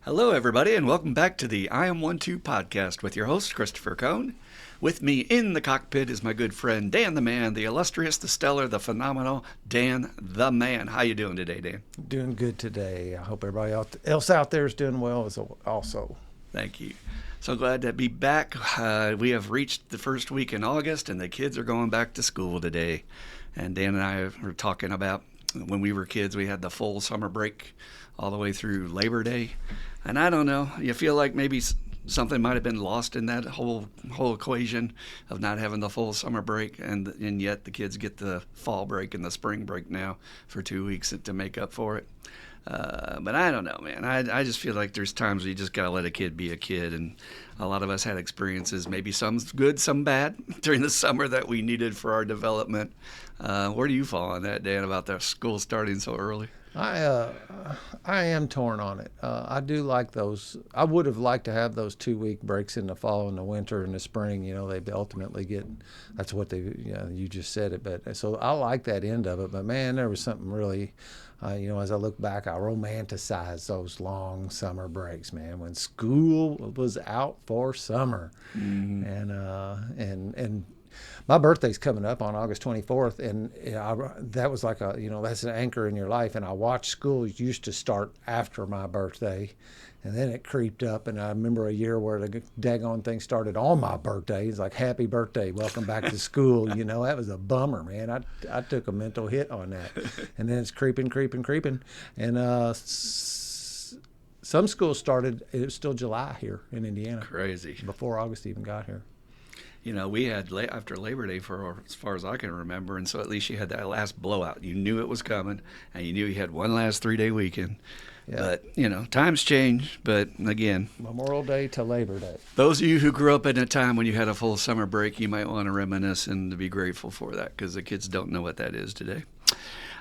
Hello, everybody, and welcome back to the I Am 1-2 podcast with your host, Christopher Cohn. With me in the cockpit is my good friend, Dan the Man, the illustrious, the stellar, the phenomenal Dan the Man. How you doing today, Dan? Doing good today. I hope everybody else out there is doing well also. Thank you. So glad to be back. We have reached the first week in August, and the kids are going back to school today. And Dan and I were talking about when we were kids, we had the full summer break all the way through Labor Day. And I don't know, you feel like maybe something might have been lost in that whole equation of not having the full summer break, and yet the kids get the fall break and the spring break now for 2 weeks to make up for it. But I don't know, man. I just feel like there's times where you just got to let a kid be a kid, and a lot of us had experiences, maybe some good, some bad, during the summer that we needed for our development. Where do you fall on that, Dan, about the school starting so early? I am torn on it. I do like those. I would have liked to have those 2 week breaks in the fall and the winter and the spring. You know, they ultimately get. That's what they. You just said it. But so I like that end of it. But man, there was something really. As I look back, I romanticize those long summer breaks, man. When school was out for summer, and my birthday's coming up on August 24th, and that was like that's an anchor in your life. And I watched school used to start after my birthday, and then it creeped up. And I remember a year where the daggone thing started on my birthday. It's like, happy birthday, welcome back to school. That was a bummer, man. I took a mental hit on that. And then it's creeping. And some schools started, it was still July here in Indiana. Crazy. Before August even got here. We had after Labor Day for as far as I can remember, and so at least you had that last blowout. You knew it was coming, and you knew you had one last 3-day weekend. Yeah. But, times change. But, again, Memorial Day to Labor Day. Those of you who grew up in a time when you had a full summer break, you might want to reminisce and to be grateful for that, because the kids don't know what that is today.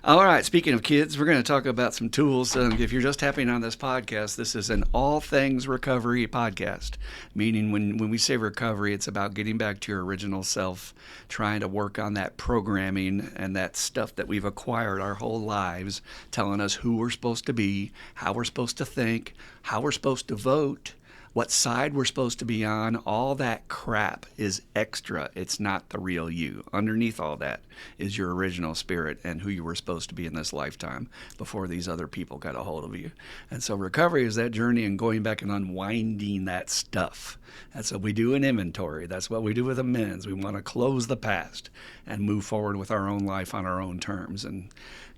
All right, speaking of kids, we're going to talk about some tools. If you're just tapping on this podcast, this is an all things recovery podcast, meaning when we say recovery, it's about getting back to your original self, trying to work on that programming and that stuff that we've acquired our whole lives, telling us who we're supposed to be, how we're supposed to think, how we're supposed to vote, what side we're supposed to be on. All that crap is extra. It's not the real you. Underneath all that is your original spirit and who you were supposed to be in this lifetime before these other people got a hold of you. And so recovery is that journey and going back and unwinding that stuff. That's what we do in inventory. That's what we do with amends. We want to close the past and move forward with our own life on our own terms. And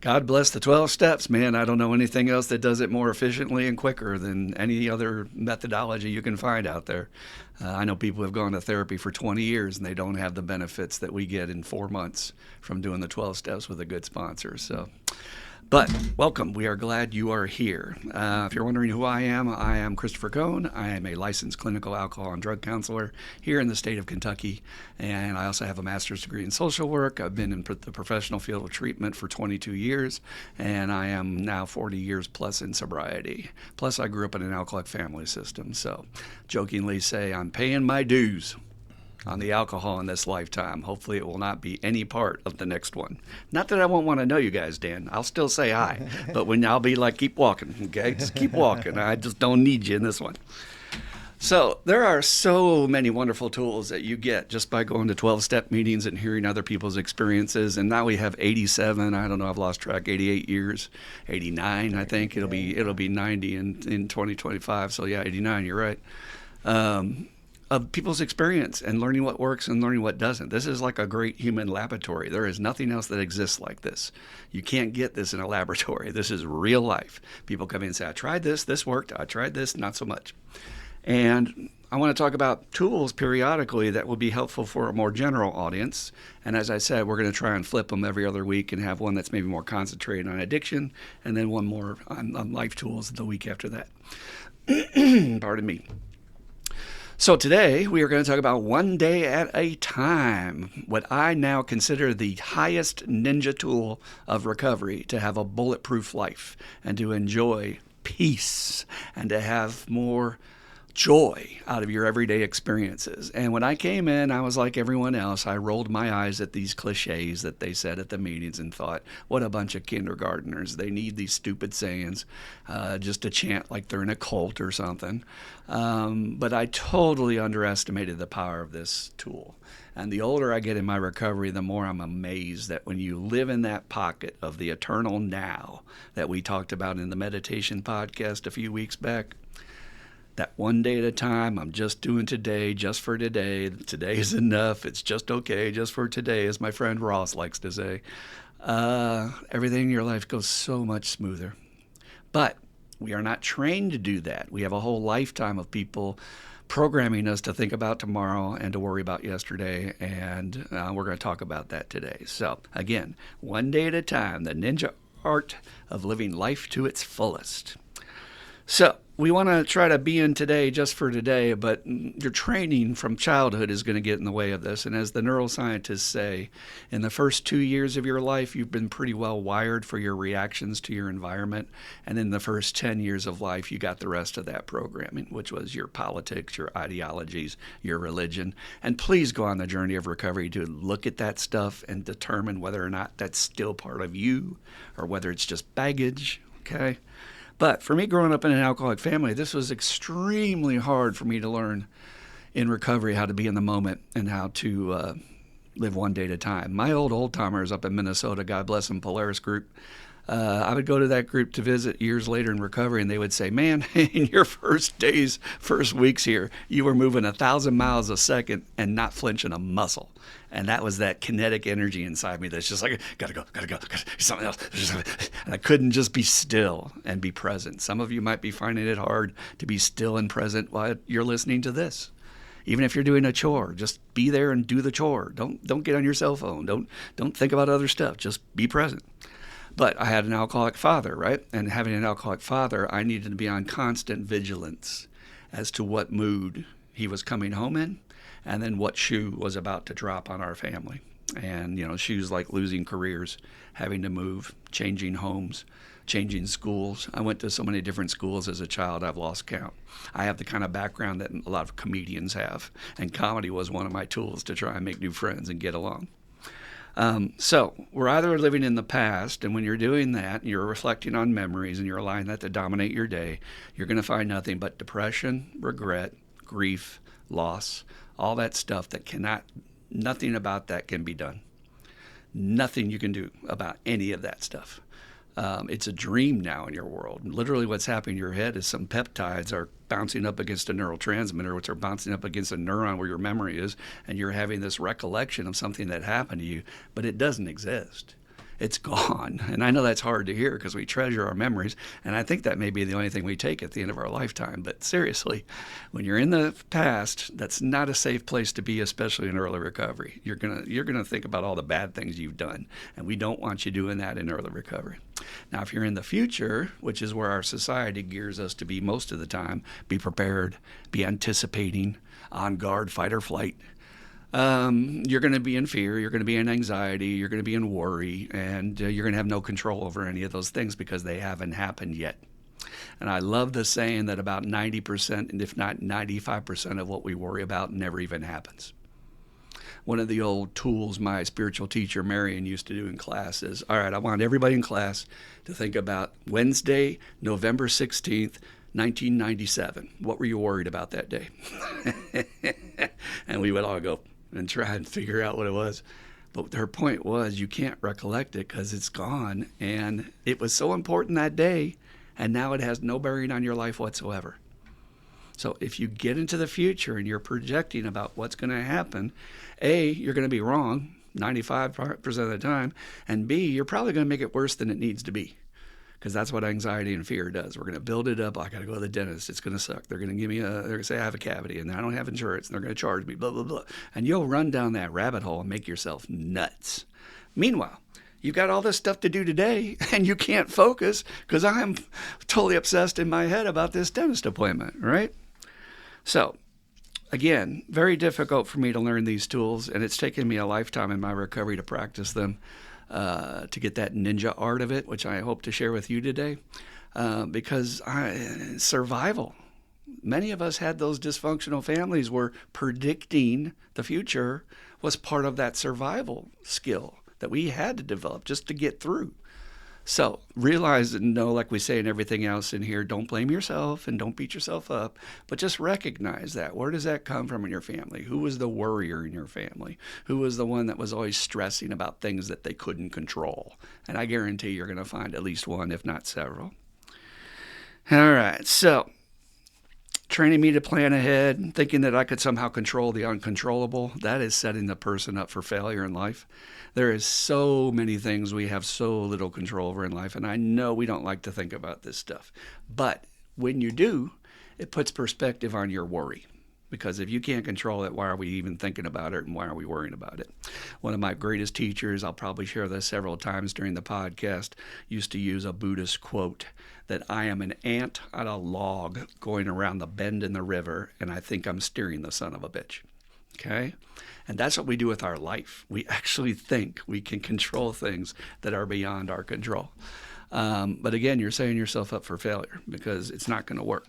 God bless the 12 steps, man. I don't know anything else that does it more efficiently and quicker than any other methodology you can find out there. I know people have gone to therapy for 20 years and they don't have the benefits that we get in 4 months from doing the 12 steps with a good sponsor. But welcome. We are glad you are here. If you're wondering who I am Christopher Cohn. I am a licensed clinical alcohol and drug counselor here in the state of Kentucky, and I also have a master's degree in social work. I've been in the professional field of treatment for 22 years, and I am now 40 years plus in sobriety. Plus, I grew up in an alcoholic family system, so jokingly say I'm paying my dues on the alcohol in this lifetime. Hopefully it will not be any part of the next one. Not that I won't want to know you guys, Dan. I'll still say hi. But when I'll be like, keep walking, okay? Just keep walking. I just don't need you in this one. So there are so many wonderful tools that you get just by going to 12-step meetings and hearing other people's experiences. And now we have 87, I don't know, I've lost track, 88 years, 89, I think. It'll be 90 in 2025. So yeah, 89, you're right. Of people's experience and learning what works and learning what doesn't. This is like a great human laboratory. There is nothing else that exists like this. You can't get this in a laboratory. This is real life. People come in and say, I tried this worked. I tried this, not so much. And I want to talk about tools periodically that will be helpful for a more general audience. And as I said, we're going to try and flip them every other week and have one that's maybe more concentrated on addiction and then one more on life tools the week after that. Pardon me. So today we are going to talk about one day at a time, what I now consider the highest ninja tool of recovery to have a bulletproof life and to enjoy peace and to have more joy out of your everyday experiences. And when I came in, I was like everyone else. I rolled my eyes at these cliches that they said at the meetings and thought, what a bunch of kindergartners. They need these stupid sayings just to chant like they're in a cult or something. But I totally underestimated the power of this tool. And the older I get in my recovery, the more I'm amazed that when you live in that pocket of the eternal now that we talked about in the meditation podcast a few weeks back, that one day at a time, I'm just doing today, just for today. Today is enough. It's just okay, just for today, as my friend Ross likes to say. Everything in your life goes so much smoother. But we are not trained to do that. We have a whole lifetime of people programming us to think about tomorrow and to worry about yesterday, and we're going to talk about that today. So, again, one day at a time, the ninja art of living life to its fullest. So, we want to try to be in today just for today, but your training from childhood is going to get in the way of this. And as the neuroscientists say, in the first 2 years of your life, you've been pretty well wired for your reactions to your environment. And in the first 10 years of life, you got the rest of that programming, which was your politics, your ideologies, your religion. And please go on the journey of recovery to look at that stuff and determine whether or not that's still part of you or whether it's just baggage, okay? But for me, growing up in an alcoholic family, this was extremely hard for me to learn in recovery how to be in the moment and how to live one day at a time. My old timers up in Minnesota, God bless them, Polaris Group, I would go to that group to visit years later in recovery, and they would say, man, in your first days, first weeks here, you were moving 1,000 miles a second and not flinching a muscle. And that was that kinetic energy inside me that's just like, gotta go, something else. And I couldn't just be still and be present. Some of you might be finding it hard to be still and present while you're listening to this. Even if you're doing a chore, just be there and do the chore. Don't get on your cell phone. Don't think about other stuff. Just be present. But I had an alcoholic father, right? And having an alcoholic father, I needed to be on constant vigilance as to what mood he was coming home in and then what shoe was about to drop on our family. And, shoes like losing careers, having to move, changing homes, changing schools. I went to so many different schools as a child, I've lost count. I have the kind of background that a lot of comedians have, and comedy was one of my tools to try and make new friends and get along. So we're either living in the past, and when you're doing that, you're reflecting on memories and you're allowing that to dominate your day, you're going to find nothing but depression, regret, grief, loss, all that stuff nothing about that can be done. Nothing you can do about any of that stuff. It's a dream now in your world. Literally what's happening in your head is some peptides are bouncing up against a neurotransmitter, which are bouncing up against a neuron where your memory is, and you're having this recollection of something that happened to you, but it doesn't exist. It's gone. And I know that's hard to hear because we treasure our memories, and I think that may be the only thing we take at the end of our lifetime. But seriously, when you're in the past, that's not a safe place to be, especially in early recovery. You're gonna think about all the bad things you've done, and we don't want you doing that in early recovery. Now, if you're in the future, which is where our society gears us to be most of the time, be prepared, be anticipating, on guard, fight or flight, you're going to be in fear, you're going to be in anxiety, you're going to be in worry, and you're going to have no control over any of those things because they haven't happened yet. And I love the saying that about 90%, and if not 95% of what we worry about never even happens. One of the old tools my spiritual teacher, Marion, used to do in class is, all right, I want everybody in class to think about Wednesday, November 16th, 1997. What were you worried about that day? And we would all go and try and figure out what it was. But her point was you can't recollect it because it's gone. And it was so important that day, and now it has no bearing on your life whatsoever. So if you get into the future and you're projecting about what's going to happen, A, you're going to be wrong 95% of the time, and B, you're probably going to make it worse than it needs to be. Because that's what anxiety and fear does. We're going to build it up. I got to go to the dentist. It's going to suck. They're going to give me they're going to say I have a cavity and I don't have insurance and they're going to charge me, blah, blah, blah. And you'll run down that rabbit hole and make yourself nuts. Meanwhile, you've got all this stuff to do today and you can't focus because I'm totally obsessed in my head about this dentist appointment, right? So, again, very difficult for me to learn these tools, and it's taken me a lifetime in my recovery to practice them. To get that ninja art of it, which I hope to share with you today, because survival, Many of us had those dysfunctional families where predicting the future was part of that survival skill that we had to develop just to get through. So realize and know, like we say in everything else in here, don't blame yourself and don't beat yourself up, but just recognize that. Where does that come from in your family? Who was the worrier in your family? Who was the one that was always stressing about things that they couldn't control? And I guarantee you're going to find at least one, if not several. All right, so training me to plan ahead, thinking that I could somehow control the uncontrollable, that is setting the person up for failure in life. There is so many things we have so little control over in life, and I know we don't like to think about this stuff. But when you do, it puts perspective on your worry. Because if you can't control it, why are we even thinking about it, and why are we worrying about it? One of my greatest teachers, I'll probably share this several times during the podcast, used to use a Buddhist quote that I am an ant on a log going around the bend in the river, and I think I'm steering the son of a bitch. Okay? And that's what we do with our life. We actually think we can control things that are beyond our control. But again, you're setting yourself up for failure because it's not going to work.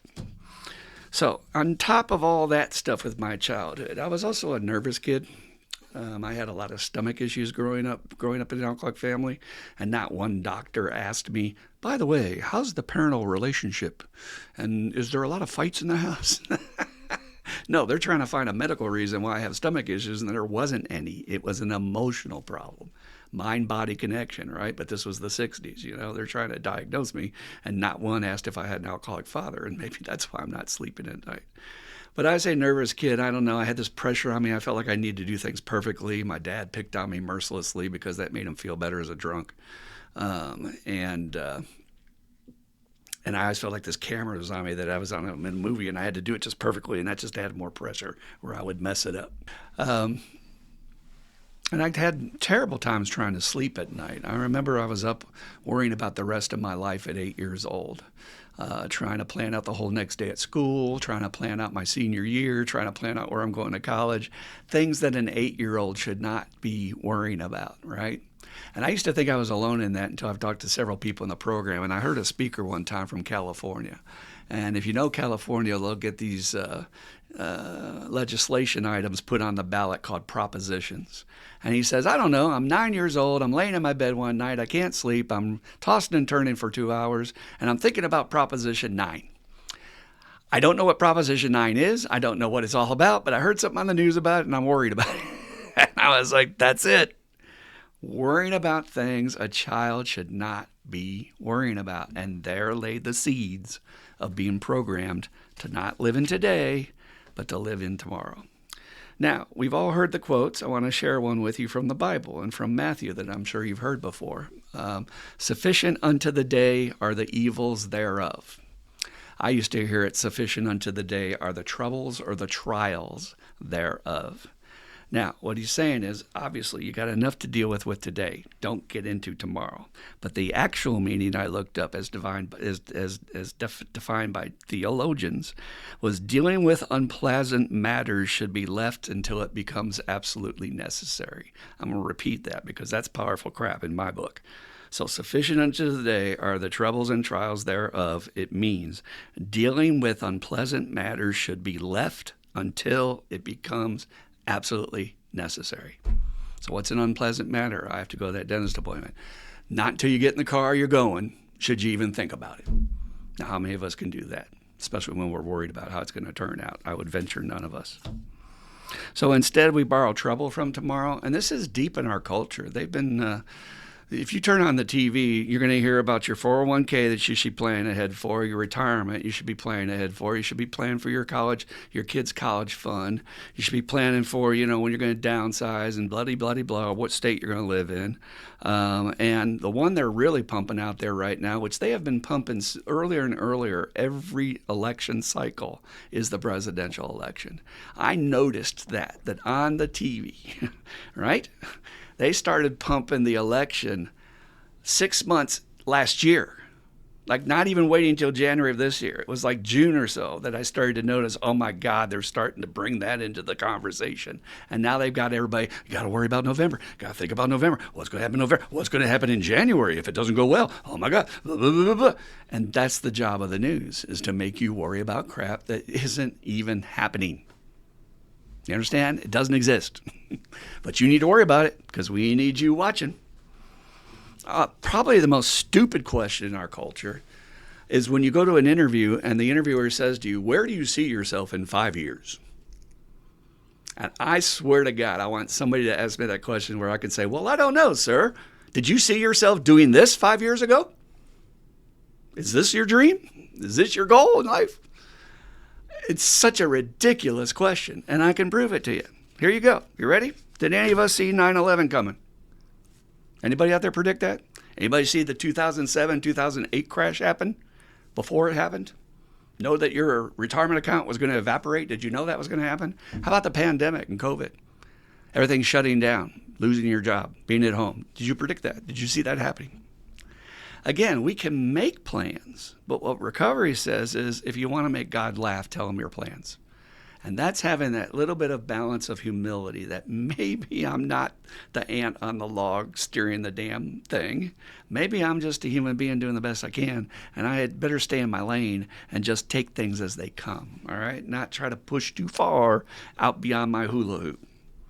So on top of all that stuff with my childhood, I was also a nervous kid. I had a lot of stomach issues growing up in an alcoholic family, and not one doctor asked me, by the way, how's the parental relationship? And is there a lot of fights in the house? No, they're trying to find a medical reason why I have stomach issues, and there wasn't any. It was an emotional problem. Mind-body connection, right? But this was the 60s, They're trying to diagnose me, and not one asked if I had an alcoholic father, and maybe that's why I'm not sleeping at night. But I was a nervous kid. I don't know. I had this pressure on me. I felt like I needed to do things perfectly. My dad picked on me mercilessly because that made him feel better as a drunk. And I always felt like this camera was on me, that I was on a movie, and I had to do it just perfectly, and that just added more pressure where I would mess it up. And I had terrible times trying to sleep at night. I remember I was up worrying about the rest of my life at 8 years old, trying to plan out the whole next day at school, trying to plan out my senior year, trying to plan out where I'm going to college, things that an 8-year-old should not be worrying about, right? And I used to think I was alone in that until I've talked to several people in the program. And I heard a speaker one time from California. And if you know California, they'll get these legislation items put on the ballot called propositions. And he says, I don't know, I'm 9 years old, I'm laying in my bed one night, I can't sleep, I'm tossing and turning for 2 hours, and I'm thinking about Proposition 9. I don't know what Proposition 9 is, I don't know what it's all about, but I heard something on the news about it, and I'm worried about it. And I was like, that's it. Worrying about things a child should not be worrying about. And there lay the seeds of being programmed to not live in today, but to live in tomorrow. Now, we've all heard the quotes. I want to share one with you from the Bible and from Matthew that I'm sure you've heard before. Sufficient unto the day are the evils thereof. I used to hear it, sufficient unto the day are the troubles or the trials thereof. Now, what he's saying is, obviously, you got enough to deal with today. Don't get into tomorrow. But the actual meaning I looked up as defined by theologians was dealing with unpleasant matters should be left until it becomes absolutely necessary. I'm going to repeat that because that's powerful crap in my book. So sufficient unto the day are the troubles and trials thereof. It means dealing with unpleasant matters should be left until it becomes absolutely necessary. So what's an unpleasant matter? I have to go to that dentist appointment. Not until you get in the car you're going should you even think about it. Now, how many of us can do that? Especially when we're worried about how it's going to turn out. I would venture none of us. So instead, we borrow trouble from tomorrow. And this is deep in our culture. They've been... if you turn on the TV, you're going to hear about your 401k that you should be planning ahead for, your retirement you should be planning ahead for, you should be planning for your kids' college fund, you should be planning for, when you're going to downsize and blah, what state you're going to live in. And the one they're really pumping out there right now, which they have been pumping earlier and earlier every election cycle, is the presidential election. I noticed that on the TV, right? They started pumping the election 6 months last year. Like not even waiting until January of this year. It was like June or so that I started to notice, oh my God, they're starting to bring that into the conversation. And now they've got everybody, you got to worry about November. Got to think about November. What's going to happen in November? What's going to happen in January if it doesn't go well? Oh my God. Blah, blah, blah, blah. And that's the job of the news, is to make you worry about crap that isn't even happening. You understand? It doesn't exist. But you need to worry about it because we need you watching. Probably the most stupid question in our culture is when you go to an interview and the interviewer says to you, where do you see yourself in 5 years? And I swear to God, I want somebody to ask me that question where I can say, well, I don't know, sir. Did you see yourself doing this 5 years ago? Is this your dream? Is this your goal in life? It's such a ridiculous question, and I can prove it to you. Here you go. You ready? Did any of us see 9/11 coming? Anybody out there predict that? Anybody see the 2007, 2008 crash happen before it happened? Know that your retirement account was going to evaporate? Did you know that was going to happen? How about the pandemic and COVID? Everything shutting down, losing your job, being at home. Did you predict that? Did you see that happening? Again, we can make plans, but what recovery says is if you want to make God laugh, tell him your plans. And that's having that little bit of balance of humility that maybe I'm not the ant on the log steering the damn thing. Maybe I'm just a human being doing the best I can, and I had better stay in my lane and just take things as they come, all right? Not try to push too far out beyond my hula hoop.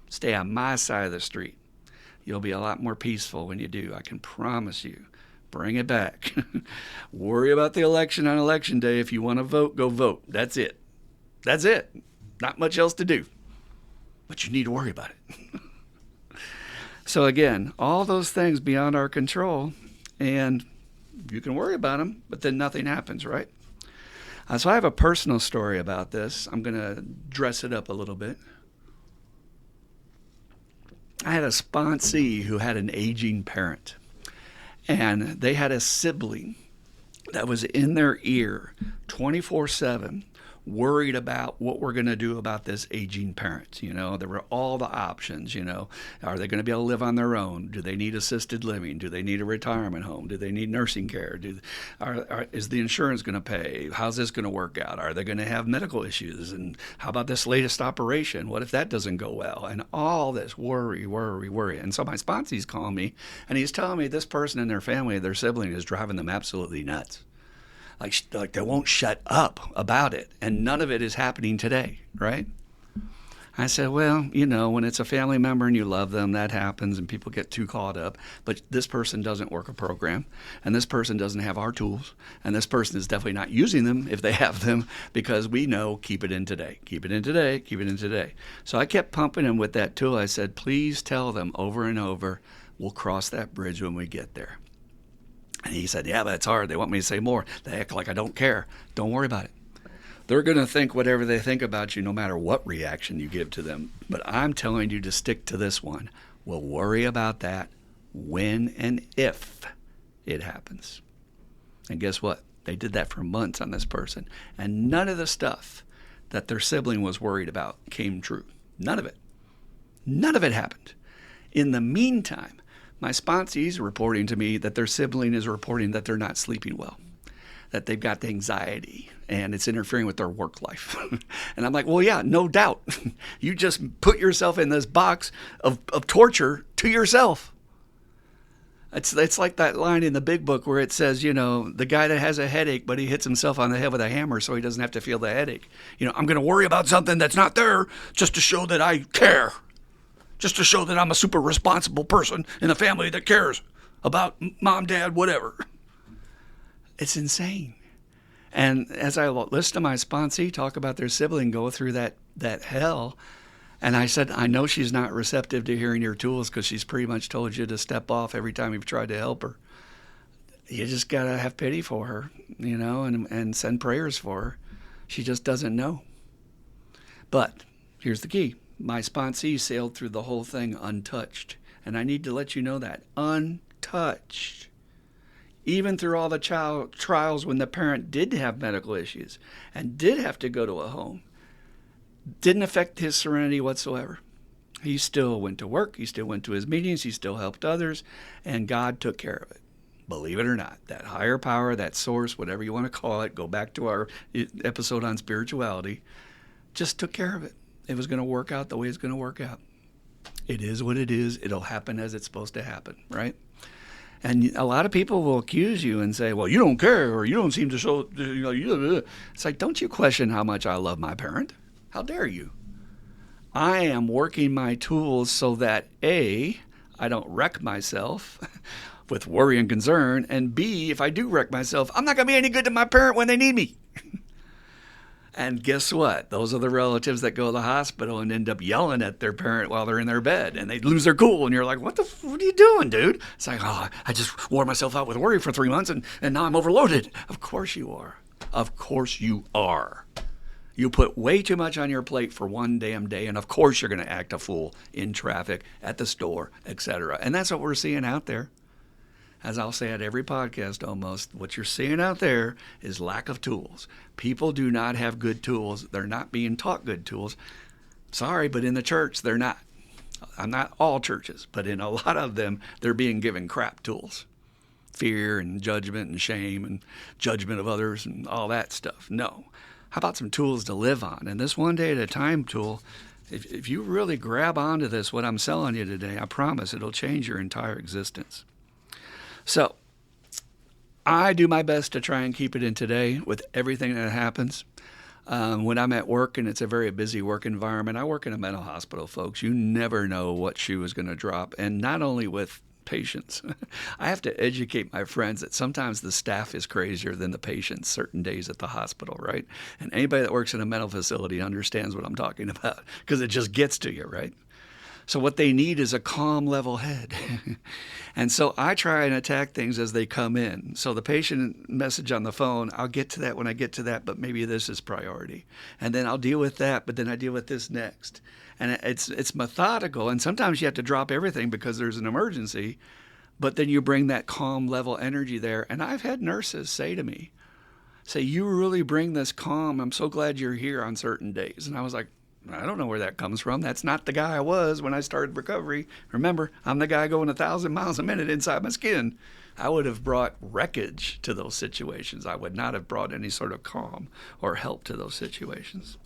Stay on my side of the street. You'll be a lot more peaceful when you do, I can promise you. Bring it back. Worry about the election on election day. If you want to vote, go vote. That's it. That's it. Not much else to do. But you need to worry about it. So again, all those things beyond our control, and you can worry about them, but then nothing happens, right? So I have a personal story about this. I'm going to dress it up a little bit. I had a sponsee who had an aging parent. And they had a sibling that was in their ear 24/7, worried about what we're going to do about this aging parent. You know, there were all the options, you know. Are they going to be able to live on their own? Do they need assisted living? Do they need a retirement home? Do they need nursing care? Is the insurance going to pay? How's this going to work out? Are they going to have medical issues? And how about this latest operation? What if that doesn't go well? And all this worry. And so my sponsee's calling me, and he's telling me this person in their family, their sibling, is driving them absolutely nuts. Like they won't shut up about it, and none of it is happening today, right? I said, well, you know, when it's a family member and you love them, that happens, and people get too caught up. But this person doesn't work a program, and this person doesn't have our tools, and this person is definitely not using them if they have them, because we know keep it in today, keep it in today, keep it in today. So I kept pumping him with that tool. I said, please tell them over and over, we'll cross that bridge when we get there. And he said, yeah, but it's hard. They want me to say more. They act like I don't care. Don't worry about it. They're going to think whatever they think about you no matter what reaction you give to them. But I'm telling you to stick to this one. We'll worry about that when and if it happens. And guess what? They did that for months on this person. And none of the stuff that their sibling was worried about came true. None of it. None of it happened. In the meantime, my sponsees are reporting to me that their sibling is reporting that they're not sleeping well, that they've got anxiety, and it's interfering with their work life. And I'm like, well, yeah, no doubt. You just put yourself in this box of torture to yourself. It's like that line in the Big Book where it says, you know, the guy that has a headache, but he hits himself on the head with a hammer so he doesn't have to feel the headache. You know, I'm going to worry about something that's not there just to show that I care. Just to show that I'm a super responsible person in a family that cares about mom, dad, whatever. It's insane. And as I listen to my sponsee talk about their sibling go through that hell, and I said, I know she's not receptive to hearing your tools because she's pretty much told you to step off every time you've tried to help her. You just got to have pity for her, you know, and send prayers for her. She just doesn't know. But here's the key. My sponsee sailed through the whole thing untouched. And I need to let you know that. Untouched. Even through all the trials when the parent did have medical issues and did have to go to a home, didn't affect his serenity whatsoever. He still went to work. He still went to his meetings. He still helped others. And God took care of it. Believe it or not, that higher power, that source, whatever you want to call it, go back to our episode on spirituality, just took care of it. It was going to work out the way it's going to work out. It is what it is. It'll happen as it's supposed to happen, right? And a lot of people will accuse you and say, well, you don't care, or you don't seem to show, it's like, don't you question how much I love my parent? How dare you? I am working my tools so that A, I don't wreck myself with worry and concern, and B, if I do wreck myself, I'm not going to be any good to my parent when they need me. And guess what? Those are the relatives that go to the hospital and end up yelling at their parent while they're in their bed, and they lose their cool, and you're like, what are you doing, dude? It's like, oh, I just wore myself out with worry for 3 months, and now I'm overloaded. Of course you are. Of course you are. You put way too much on your plate for one damn day, and of course you're going to act a fool in traffic, at the store, etc. And that's what we're seeing out there. As I'll say at every podcast almost, what you're seeing out there is lack of tools. People do not have good tools. They're not being taught good tools. Sorry, but in the church, they're not. I'm not all churches, but in a lot of them, they're being given crap tools. Fear and judgment and shame and judgment of others and all that stuff. No. How about some tools to live on? And this one day at a time tool, if you really grab onto this, what I'm selling you today, I promise it'll change your entire existence. So I do my best to try and keep it in today with everything that happens. When I'm at work and it's a very busy work environment, I work in a mental hospital, folks. You never know what shoe is going to drop. And not only with patients, I have to educate my friends that sometimes the staff is crazier than the patients certain days at the hospital, right? And anybody that works in a mental facility understands what I'm talking about because it just gets to you, right? So what they need is a calm, level head. And so I try and attack things as they come in. So the patient message on the phone, I'll get to that when I get to that, but maybe this is priority. And then I'll deal with that, but then I deal with this next. And it's methodical. And sometimes you have to drop everything because there's an emergency, but then you bring that calm, level energy there. And I've had nurses say to me, you really bring this calm. I'm so glad you're here on certain days. And I was like, I don't know where that comes from. That's not the guy I was when I started recovery. Remember, I'm the guy going 1,000 miles a minute inside my skin. I would have brought wreckage to those situations. I would not have brought any sort of calm or help to those situations.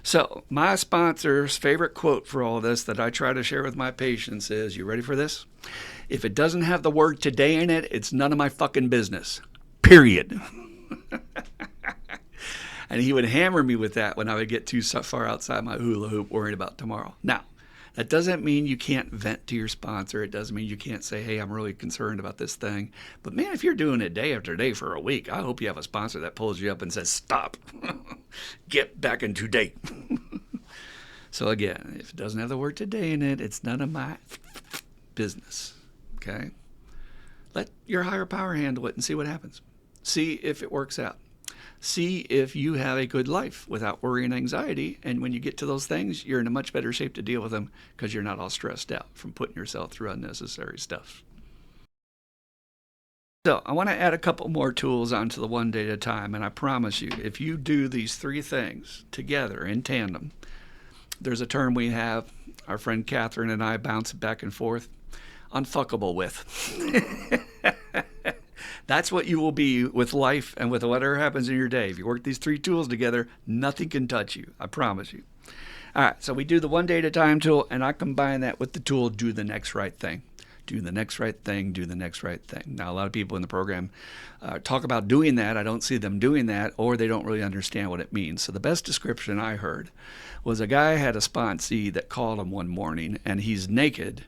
So my sponsor's favorite quote for all this that I try to share with my patients is, you ready for this? If it doesn't have the word today in it, it's none of my fucking business. Period. And he would hammer me with that when I would get too far outside my hula hoop worried about tomorrow. Now, that doesn't mean you can't vent to your sponsor. It doesn't mean you can't say, hey, I'm really concerned about this thing. But man, if you're doing it day after day for a week, I hope you have a sponsor that pulls you up and says, stop, get back into date. So again, if it doesn't have the word today in it, it's none of my business, okay? Let your higher power handle it and see what happens. See if it works out. See if you have a good life without worry and anxiety. And when you get to those things, you're in a much better shape to deal with them because you're not all stressed out from putting yourself through unnecessary stuff. So I want to add a couple more tools onto the one day at a time. And I promise you, if you do these 3 things together in tandem, there's a term we have, our friend Catherine and I bounce back and forth, unfuckable with. That's what you will be with life and with whatever happens in your day. If you work these 3 tools together, nothing can touch you. I promise you. All right, so we do the one day at a time tool, and I combine that with the tool, do the next right thing. Do the next right thing, do the next right thing. Now, a lot of people in the program talk about doing that. I don't see them doing that, or they don't really understand what it means. So the best description I heard was a guy had a sponsee that called him one morning, and he's naked,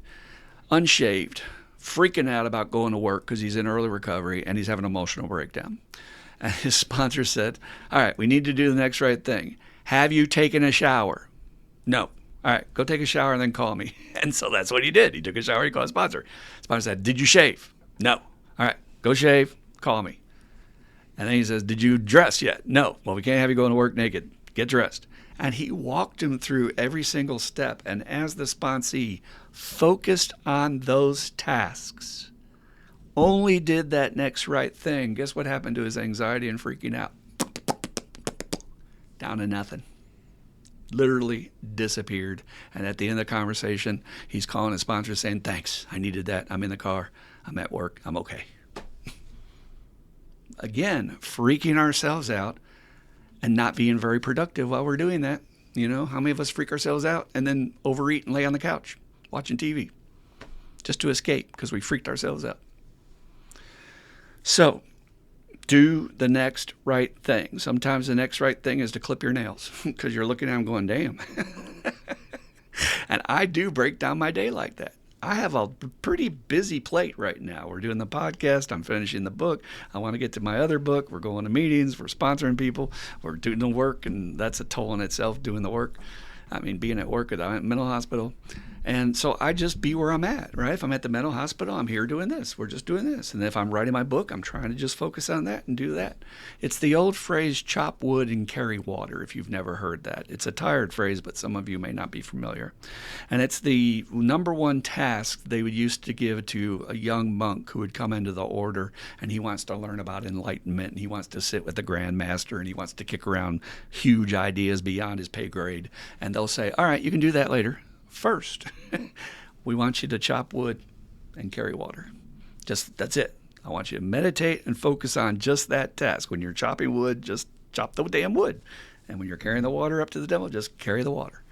unshaved, freaking out about going to work because he's in early recovery and he's having an emotional breakdown. And his sponsor said, all right, we need to do the next right thing. Have you taken a shower? No. All right, go take a shower and then call me. And so that's what he did. He took a shower, he called his sponsor. Sponsor said, did you shave? No. All right, go shave, call me. And then he says, did you dress yet? No. Well, we can't have you going to work naked. Get dressed. And he walked him through every single step. And as the sponsee focused on those tasks, only did that next right thing, guess what happened to his anxiety and freaking out? Down to nothing. Literally disappeared. And at the end of the conversation, he's calling his sponsor saying, thanks, I needed that. I'm in the car. I'm at work. I'm okay. again, freaking ourselves out and not being very productive while we're doing that. You know, how many of us freak ourselves out and then overeat and lay on the couch watching TV just to escape because we freaked ourselves out? So, do the next right thing. Sometimes the next right thing is to clip your nails because you're looking at them going, damn. And I do break down my day like that. I have a pretty busy plate right now. We're doing the podcast. I'm finishing the book. I want to get to my other book. We're going to meetings. We're sponsoring people. We're doing the work, and that's a toll in itself, doing the work. I mean, being at work at a mental hospital. And so I just be where I'm at, right? If I'm at the mental hospital, I'm here doing this. We're just doing this. And if I'm writing my book, I'm trying to just focus on that and do that. It's the old phrase, chop wood and carry water, if you've never heard that. It's a tired phrase, but some of you may not be familiar. And it's the number one task they would used to give to a young monk who would come into the order, and he wants to learn about enlightenment, and he wants to sit with the Grand Master, and he wants to kick around huge ideas beyond his pay grade. And they'll say, all right, you can do that later. First, we want you to chop wood and carry water. Just that's it. I want you to meditate and focus on just that task. When you're chopping wood, just chop the damn wood. And when you're carrying the water up to the devil, just carry the water.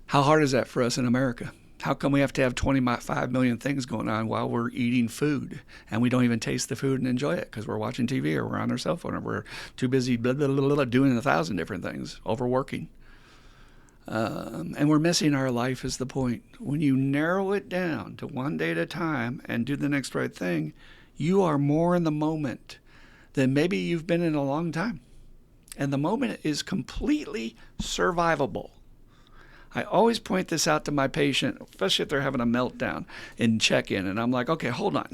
How hard is that for us in America? How come we have to have 25 million things going on while we're eating food and we don't even taste the food and enjoy it because we're watching TV or we're on our cell phone or we're too busy blah, blah, blah, blah, doing 1,000 different things, overworking? And we're missing our life is the point. When you narrow it down to one day at a time and do the next right thing, you are more in the moment than maybe you've been in a long time. And the moment is completely survivable. I always point this out to my patient, especially if they're having a meltdown in check-in. And I'm like, okay, hold on.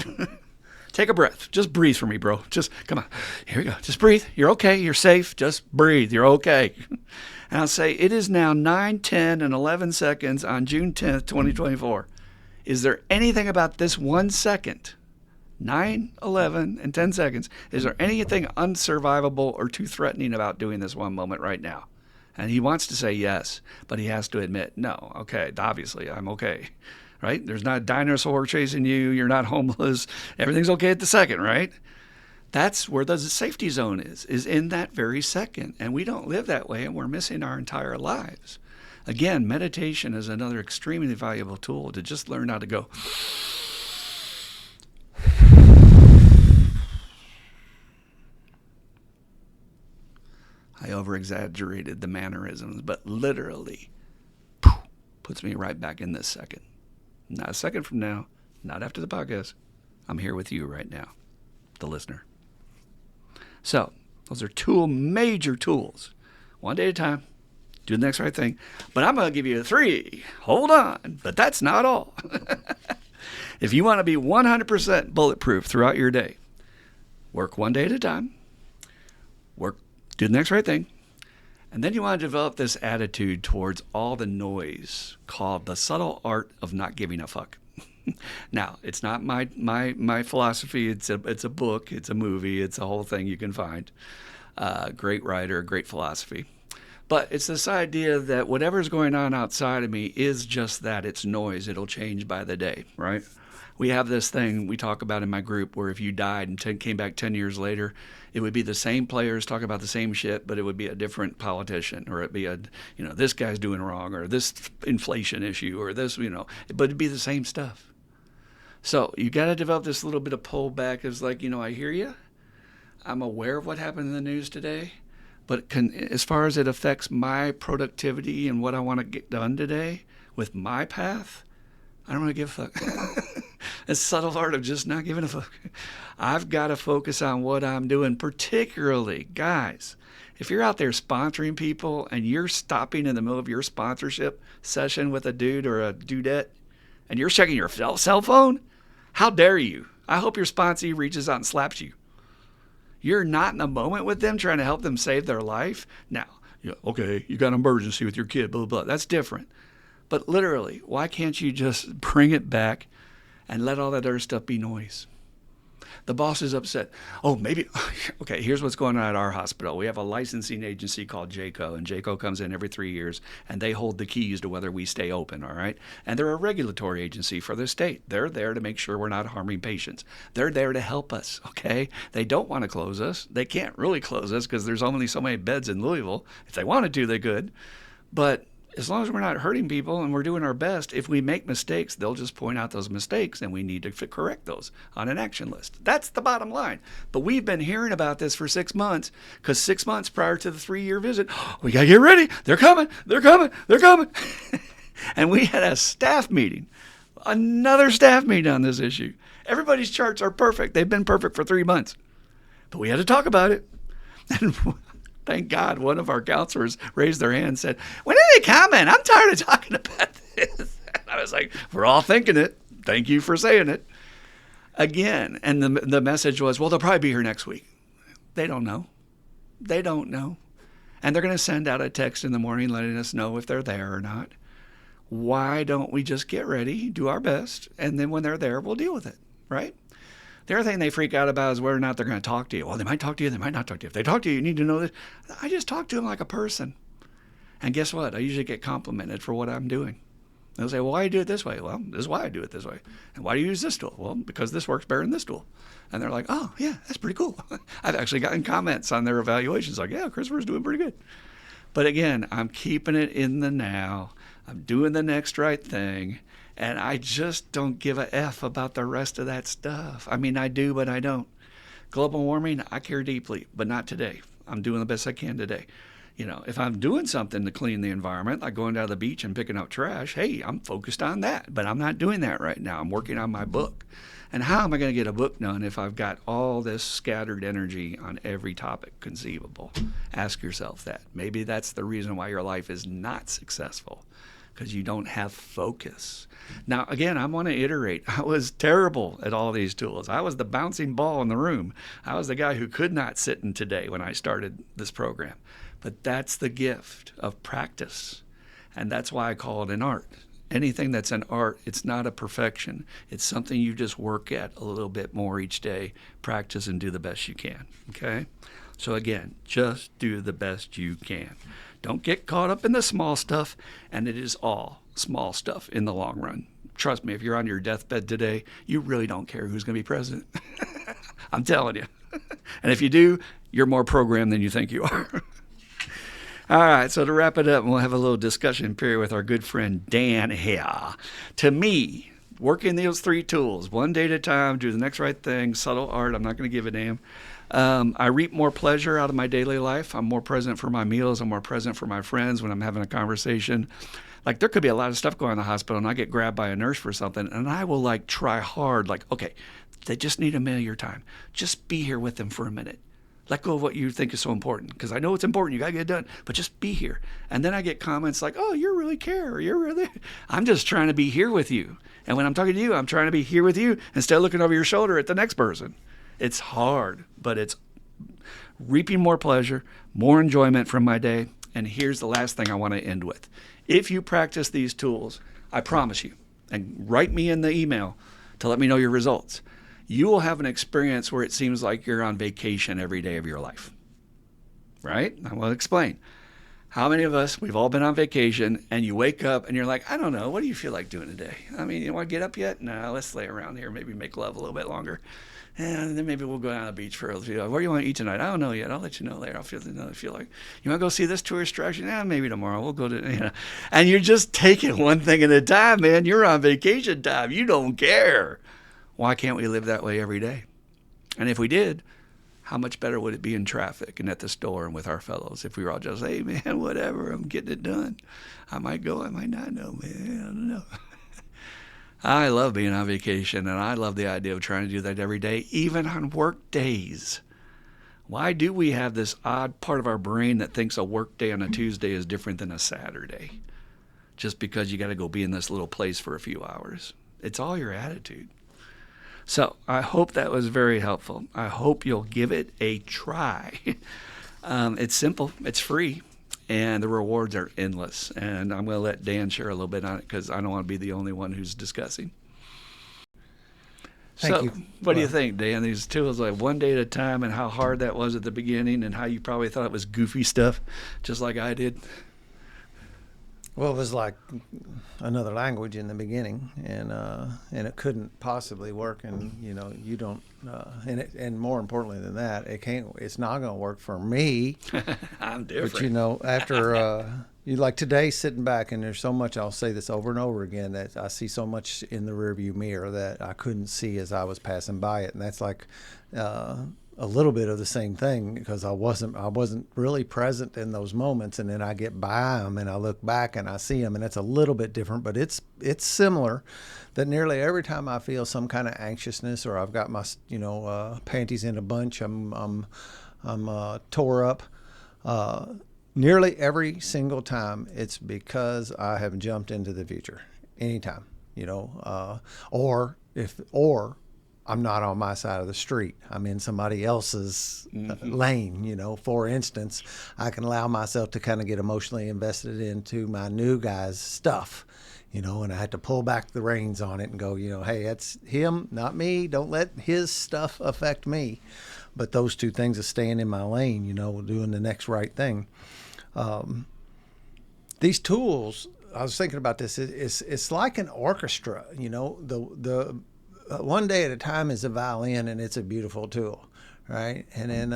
Take a breath. Just breathe for me, bro. Just come on. Here we go. Just breathe. You're okay. You're safe. Just breathe. You're okay. And I'll say, it is now 9, 10, and 11 seconds on June 10th, 2024. Is there anything about this 1 second, 9, 11, and 10 seconds, is there anything unsurvivable or too threatening about doing this one moment right now? And he wants to say yes, but he has to admit, no, okay, obviously I'm okay, right? There's not a dinosaur chasing you. You're not homeless. Everything's okay at the second, right? That's where the safety zone is in that very second. And we don't live that way, and we're missing our entire lives. Again, meditation is another extremely valuable tool to just learn how to go. I over-exaggerated the mannerisms, but literally puts me right back in this second. Not a second from now, not after the podcast. I'm here with you right now, the listener. So those are major tools. One day at a time, do the next right thing. But I'm going to give you 3. Hold on. But that's not all. If you want to be 100% bulletproof throughout your day, work one day at a time. Do the next right thing. And then you want to develop this attitude towards all the noise called the subtle art of not giving a fuck. Now, it's not my philosophy. It's a book. It's a movie. It's a whole thing you can find. Great writer, great philosophy. But it's this idea that whatever's going on outside of me is just that. It's noise. It'll change by the day, right? We have this thing we talk about in my group where if you died and came back 10 years later, it would be the same players talking about the same shit, but it would be a different politician, or it'd be this guy's doing wrong, or this inflation issue, or this, but it'd be the same stuff. So you got to develop this little bit of pullback. It's like, I hear you. I'm aware of what happened in the news today, but as far as it affects my productivity and what I want to get done today with my path, I don't want to give a fuck. It's subtle art of just not giving a fuck. I've got to focus on what I'm doing, particularly, guys, if you're out there sponsoring people and you're stopping in the middle of your sponsorship session with a dude or a dudette and you're checking your cell phone, how dare you? I hope your sponsee reaches out and slaps you. You're not in the moment with them trying to help them save their life. Now, okay, you got an emergency with your kid, blah, blah, blah. That's different. But literally, why can't you just bring it back and let all that other stuff be noise? The boss is upset. Oh, maybe, okay, here's what's going on at our hospital. We have a licensing agency called JACO, and JACO comes in every 3 years, and they hold the keys to whether we stay open, all right? And they're a regulatory agency for the state. They're there to make sure we're not harming patients. They're there to help us, okay? They don't want to close us. They can't really close us because there's only so many beds in Louisville. If they wanted to, they could. But as long as we're not hurting people and we're doing our best, if we make mistakes, they'll just point out those mistakes and we need to correct those on an action list. That's the bottom line. But we've been hearing about this for 6 months because 6 months prior to the 3-year visit, we got to get ready. They're coming. They're coming. They're coming. And we had a staff meeting, another staff meeting on this issue. Everybody's charts are perfect. They've been perfect for 3 months. But we had to talk about it. And thank God one of our counselors raised their hand and said, when are they coming? I'm tired of talking about this. And I was like, we're all thinking it. Thank you for saying it. Again, and the message was, well, they'll probably be here next week. They don't know. They don't know. And they're going to send out a text in the morning letting us know if they're there or not. Why don't we just get ready, do our best, and then when they're there, we'll deal with it, right? The other thing they freak out about is whether or not they're going to talk to you. Well, they might talk to you, they might not talk to you. If they talk to you, you need to know this. I just talk to them like a person. And guess what? I usually get complimented for what I'm doing. They'll say, well, why do you do it this way? Well, this is why I do it this way. And why do you use this tool? Well, because this works better than this tool. And they're like, oh, yeah, that's pretty cool. I've actually gotten comments on their evaluations like, yeah, Christopher's doing pretty good. But again, I'm keeping it in the now. I'm doing the next right thing. And I just don't give a F about the rest of that stuff. I mean, I do, but I don't. Global warming, I care deeply, but not today. I'm doing the best I can today. You know, if I'm doing something to clean the environment, like going down to the beach and picking up trash, hey, I'm focused on that. But I'm not doing that right now. I'm working on my book. And how am I going to get a book done if I've got all this scattered energy on every topic conceivable? Ask yourself that. Maybe that's the reason why your life is not successful, because you don't have focus. Now, again, I want to iterate. I was terrible at all these tools. I was the bouncing ball in the room. I was the guy who could not sit in today when I started this program. But that's the gift of practice. And that's why I call it an art. Anything that's an art, it's not a perfection. It's something you just work at a little bit more each day, practice and do the best you can, okay? So again, just do the best you can. Don't get caught up in the small stuff, and it is all small stuff in the long run. Trust me, if you're on your deathbed today, you really don't care who's going to be president. I'm telling you. And if you do, you're more programmed than you think you are. All right, so to wrap it up, we'll have a little discussion period with our good friend Dan here. To me, working those 3 tools, one day at a time, do the next right thing, subtle art, I'm not going to give a damn. I reap more pleasure out of my daily life. I'm more present for my meals. I'm more present for my friends when I'm having a conversation. Like, there could be a lot of stuff going on in the hospital, and I get grabbed by a nurse for something, and I will, like, try hard. Like, okay, they just need a minute of your time. Just be here with them for a minute. Let go of what you think is so important, because I know it's important. You got to get it done, but just be here. And then I get comments like, oh, you really care. Or you're really, I'm just trying to be here with you. And when I'm talking to you, I'm trying to be here with you instead of looking over your shoulder at the next person. It's hard, but it's reaping more pleasure, more enjoyment from my day. And here's the last thing I want to end with. If you practice these tools, I promise you, and write me in the email to let me know your results, you will have an experience where it seems like you're on vacation every day of your life. Right? I will explain. How many of us, we've all been on vacation, and you wake up and you're like, I don't know, what do you feel like doing today? I mean, you want to get up yet? No, let's lay around here, maybe make love a little bit longer. And then maybe we'll go down to the beach for a little bit. Where do you want to eat tonight? I don't know yet. I'll let you know later. I'll feel like. You want to go see this tourist attraction? Yeah, maybe tomorrow. We'll go to, And you're just taking one thing at a time, man. You're on vacation time. You don't care. Why can't we live that way every day? And if we did, how much better would it be in traffic and at the store and with our fellows if we were all just, hey, man, whatever, I'm getting it done. I might go, I might not know, man, I don't know. I love being on vacation, and I love the idea of trying to do that every day, even on work days. Why do we have this odd part of our brain that thinks a work day on a Tuesday is different than a Saturday? Just because you got to go be in this little place for a few hours. It's all your attitude. So I hope that was very helpful. I hope you'll give it a try. It's simple. It's free. And the rewards are endless. And I'm going to let Dan share a little bit on it because I don't want to be the only one who's discussing. Thank So, you. what do you think, Dan? These tools, like one day at a time, and how hard that was at the beginning, and how you probably thought it was goofy stuff, just like I did. Well, it was like another language in the beginning, and it couldn't possibly work. And you don't, and more importantly than that, it's not going to work for me. I'm different. But after you like today, sitting back, and there's so much. I'll say this over and over again, that I see so much in the rearview mirror that I couldn't see as I was passing by it, and that's like a little bit of the same thing, because I wasn't really present in those moments, and then I get by them and I look back and I see them, and it's a little bit different, but it's similar. That nearly every time I feel some kind of anxiousness, or I've got my panties in a bunch, I'm tore up. Nearly every single time, it's because I have jumped into the future. Anytime, or I'm not on my side of the street. I'm in somebody else's lane. For instance, I can allow myself to kind of get emotionally invested into my new guy's stuff, and I had to pull back the reins on it and go, hey, that's him, not me. Don't let his stuff affect me. But those two things are staying in my lane, doing the next right thing. These tools, I was thinking about this, it's like an orchestra, the one day at a time is a violin, and it's a beautiful tool, right? And then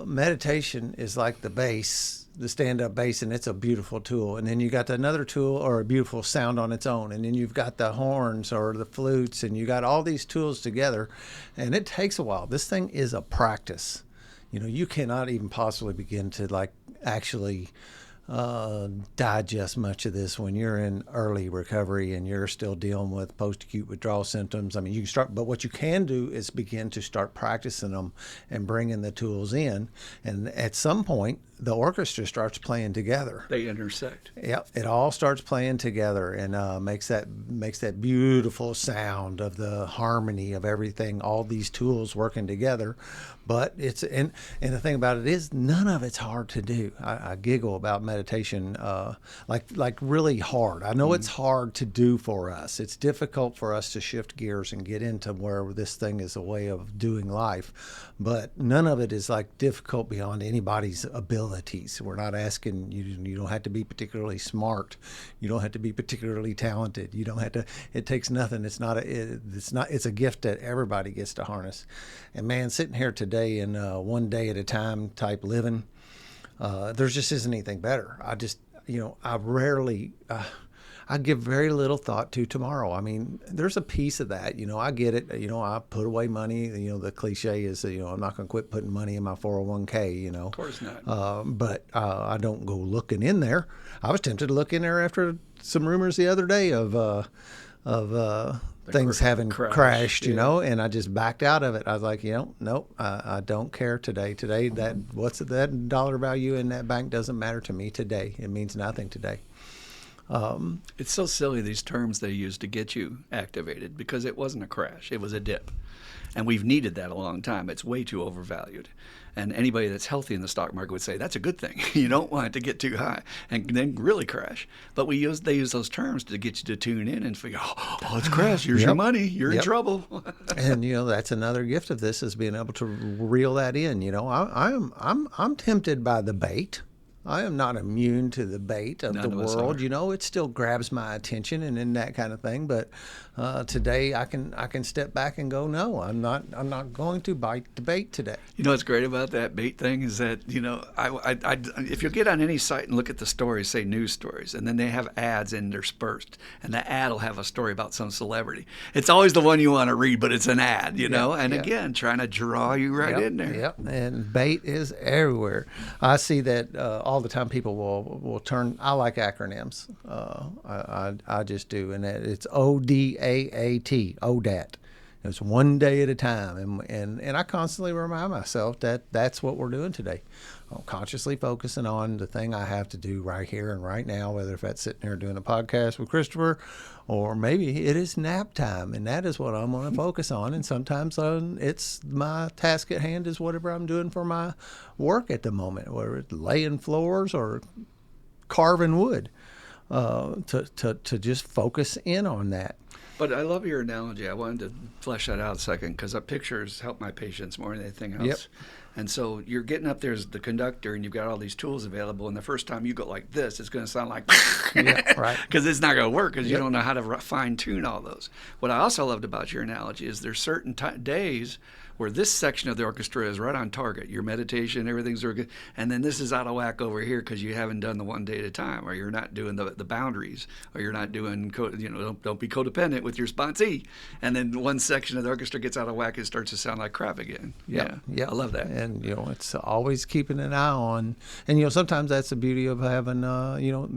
meditation is like the bass, the stand-up bass, and it's a beautiful tool. And then you got another tool, or a beautiful sound on its own. And then you've got the horns or the flutes, and you got all these tools together, and it takes a while. This thing is a practice. You cannot even possibly begin to actually digest much of this when you're in early recovery and you're still dealing with post-acute withdrawal symptoms. I mean, you can start, but what you can do is begin to start practicing them and bringing the tools in. And at some point, the orchestra starts playing together. They intersect. Yep, it all starts playing together, and makes that beautiful sound of the harmony of everything, all these tools working together. But and the thing about it is, none of it's hard to do. I giggle about meditation, like really hard. I know it's hard to do for us. It's difficult for us to shift gears and get into where this thing is a way of doing life. But none of it is difficult beyond anybody's abilities. We're not asking you. You don't have to be particularly smart. You don't have to be particularly talented. You don't have to. It takes nothing. It's a gift that everybody gets to harness. And man, sitting here today in one day at a time type living, there just isn't anything better. I rarely. I give very little thought to tomorrow. I mean, there's a piece of that, I get it. I put away money. The cliche is, I'm not going to quit putting money in my 401k, Of course not. But I don't go looking in there. I was tempted to look in there after some rumors the other day of things having crashed, and I just backed out of it. I was like, nope, I don't care today. Today, that dollar value in that bank doesn't matter to me today. It means nothing today. It's so silly, these terms they use to get you activated, because it wasn't a crash, it was a dip. And we've needed that a long time. It's way too overvalued. And anybody that's healthy in the stock market would say that's a good thing. You don't want it to get too high and then really crash. But they use those terms to get you to tune in and figure, oh, it's crashed. Here's your money. You're in trouble. And that's another gift of this, is being able to reel that in. I'm tempted by the bait. I am not immune to the bait of the world. It still grabs my attention and that kind of thing. But today I can step back and go, no, I'm not going to bite the bait today. What's great about that bait thing is that if you get on any site and look at the stories, say news stories, and then they have ads interspersed, and the ad will have a story about some celebrity. It's always the one you want to read, but it's an ad, again, trying to draw you right in there. Yep, and bait is everywhere. I see that all the time. People will turn. I like acronyms. I just do, and it's ODAAT, ODAT. It's one day at a time, and I constantly remind myself that that's what we're doing today. I'm consciously focusing on the thing I have to do right here and right now, whether if that's sitting here doing a podcast with Christopher, or maybe it is nap time, and that is what I'm going to focus on. And sometimes it's my task at hand is whatever I'm doing for my work at the moment, whether it's laying floors or carving wood, to just focus in on that. But I love your analogy. I wanted to flesh that out a second because pictures help my patients more than anything else. Yep. And so you're getting up there as the conductor, and you've got all these tools available. And the first time you go like this, it's going to sound like, Yeah, right. because it's not going to work because you Yep. don't know how to fine tune all those. What I also loved about your analogy is there's certain days where this section of the orchestra is right on target. Your meditation, everything's good, and then this is out of whack over here because you haven't done the one day at a time, or you're not doing the boundaries, or you're not doing don't be codependent with your sponsee. And then one section of the orchestra gets out of whack, it starts to sound like crap again. Yep. Yeah, I love that. And it's always keeping an eye on, and sometimes that's the beauty of having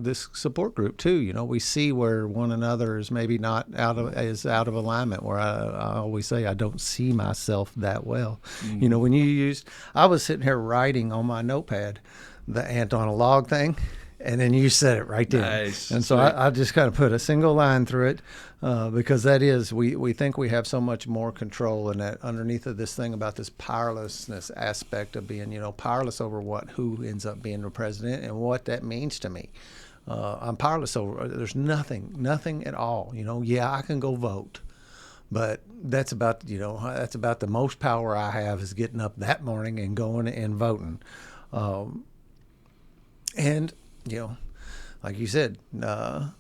this support group too. We see where one another is maybe not out of alignment. Where I always say I don't see myself that well. Mm-hmm. When I was sitting here writing on my notepad the ant on a log thing, and then you said it right there. Nice. And so I just kind of put a single line through it because that is, we think we have so much more control, and that underneath of this thing about this powerlessness aspect of being, powerless over who ends up being the president and what that means to me. I'm powerless over, there's nothing at all. Yeah, I can go vote. But that's about the most power I have is getting up that morning and going and voting. And like you said, the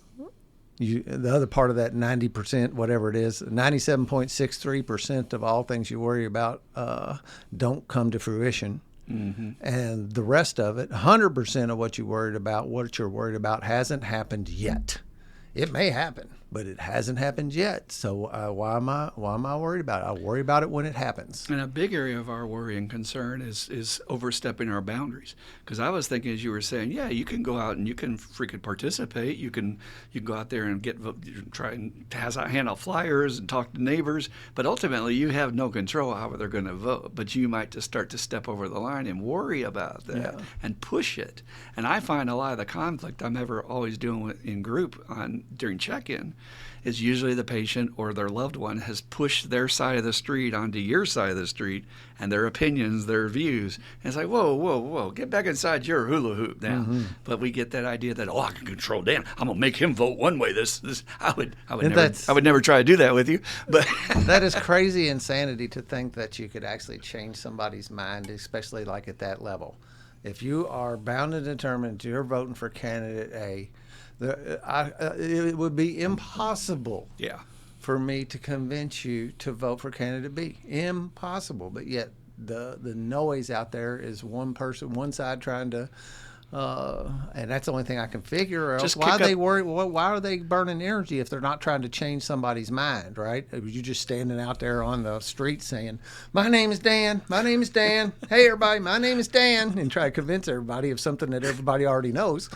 other part of that 90%, whatever it is, 97.63% of all things you worry about don't come to fruition. Mm-hmm. And the rest of it, 100% of what you're worried about hasn't happened yet. It may happen, but it hasn't happened yet. So why am I worried about it? I worry about it when it happens. And a big area of our worry and concern is overstepping our boundaries. Because I was thinking, as you were saying, yeah, you can go out and you can freaking participate. You can go out there and try and hand out flyers and talk to neighbors. But ultimately, you have no control how they're going to vote. But you might just start to step over the line and worry about that and push it. And I find a lot of the conflict I'm always doing in group during check-in is usually the patient or their loved one has pushed their side of the street onto your side of the street and their opinions, their views. And it's like, whoa, get back inside your hula hoop now. Mm-hmm. But we get that idea that, I can control Dan. I'm going to make him vote one way. I would never try to do that with you. But that is crazy insanity to think that you could actually change somebody's mind, especially like at that level. If you are bound and determined you're voting for candidate A, it would be impossible for me to convince you to vote for candidate B. Impossible. But yet the noise out there is one side trying to, and that's the only thing I can figure out. Why are they burning energy if they're not trying to change somebody's mind, right? You just standing out there on the street saying, my name is Dan, my name is Dan, hey everybody, my name is Dan, and try to convince everybody of something that everybody already knows.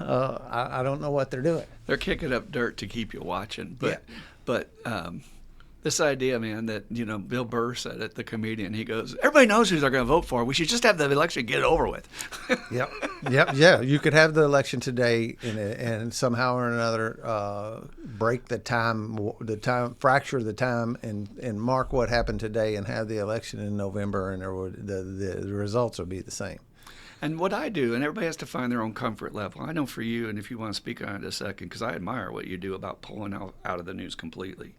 I don't know what they're doing. They're kicking up dirt to keep you watching. But this idea, man, that, Bill Burr said it, the comedian, he goes, everybody knows who they're going to vote for. We should just have the election, get it over with. Yep. Yeah. You could have the election today and somehow or another break the time, fracture the time and mark what happened today and have the election in November, and the results will be the same. And what I do, and everybody has to find their own comfort level. I know for you, and if you want to speak on it a second, because I admire what you do about pulling out of the news completely.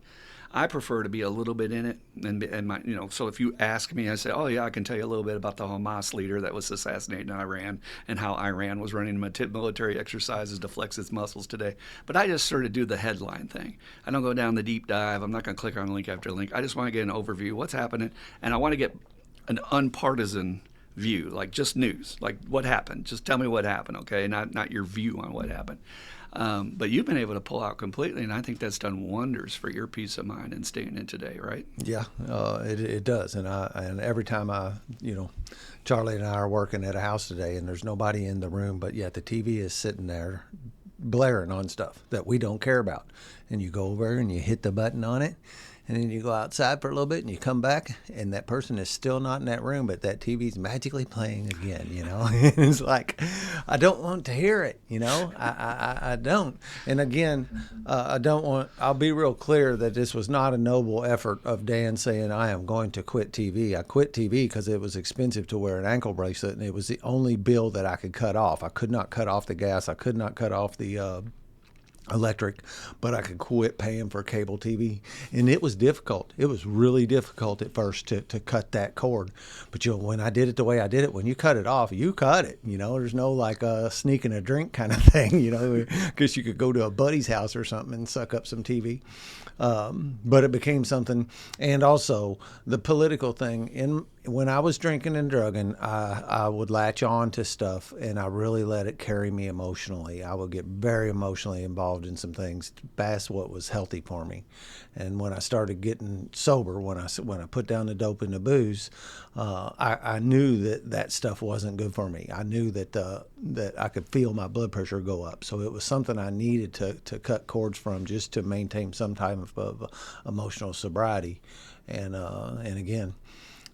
I prefer to be a little bit in it, and so if you ask me, I say, oh yeah, I can tell you a little bit about the Hamas leader that was assassinated in Iran and how Iran was running military exercises to flex its muscles today. But I just sort of do the headline thing. I don't go down the deep dive. I'm not going to click on link after link. I just want to get an overview of what's happening, and I want to get an unpartisan view, like just news, like what happened. Just tell me what happened, okay? Not your view on what happened. But you've been able to pull out completely, and I think that's done wonders for your peace of mind and staying in today, right? Yeah, it does. And every time Charlie and I are working at a house today, and there's nobody in the room, but yet the TV is sitting there blaring on stuff that we don't care about, and you go over and you hit the button on it. And then you go outside for a little bit and you come back and that person is still not in that room, but that TV's magically playing again, It's like, I don't want to hear it, I don't. And again, I'll be real clear that this was not a noble effort of Dan saying, I am going to quit TV. I quit TV because it was expensive to wear an ankle bracelet, and it was the only bill that I could cut off. I could not cut off the gas. I could not cut off the electric, but I could quit paying for cable TV. And it was difficult. It was really difficult at first to cut that cord. But when I did it the way I did it, when you cut it off, you cut it. There's no like sneaking a drink kind of thing, because you could go to a buddy's house or something and suck up some TV. But it became something. And also the political thing. When I was drinking and drugging, I would latch on to stuff, and I really let it carry me emotionally. I would get very emotionally involved in some things past what was healthy for me. And when I started getting sober, when I put down the dope and the booze, I knew that stuff wasn't good for me. I knew that I could feel my blood pressure go up. So it was something I needed to cut cords from, just to maintain some type of emotional sobriety. And again,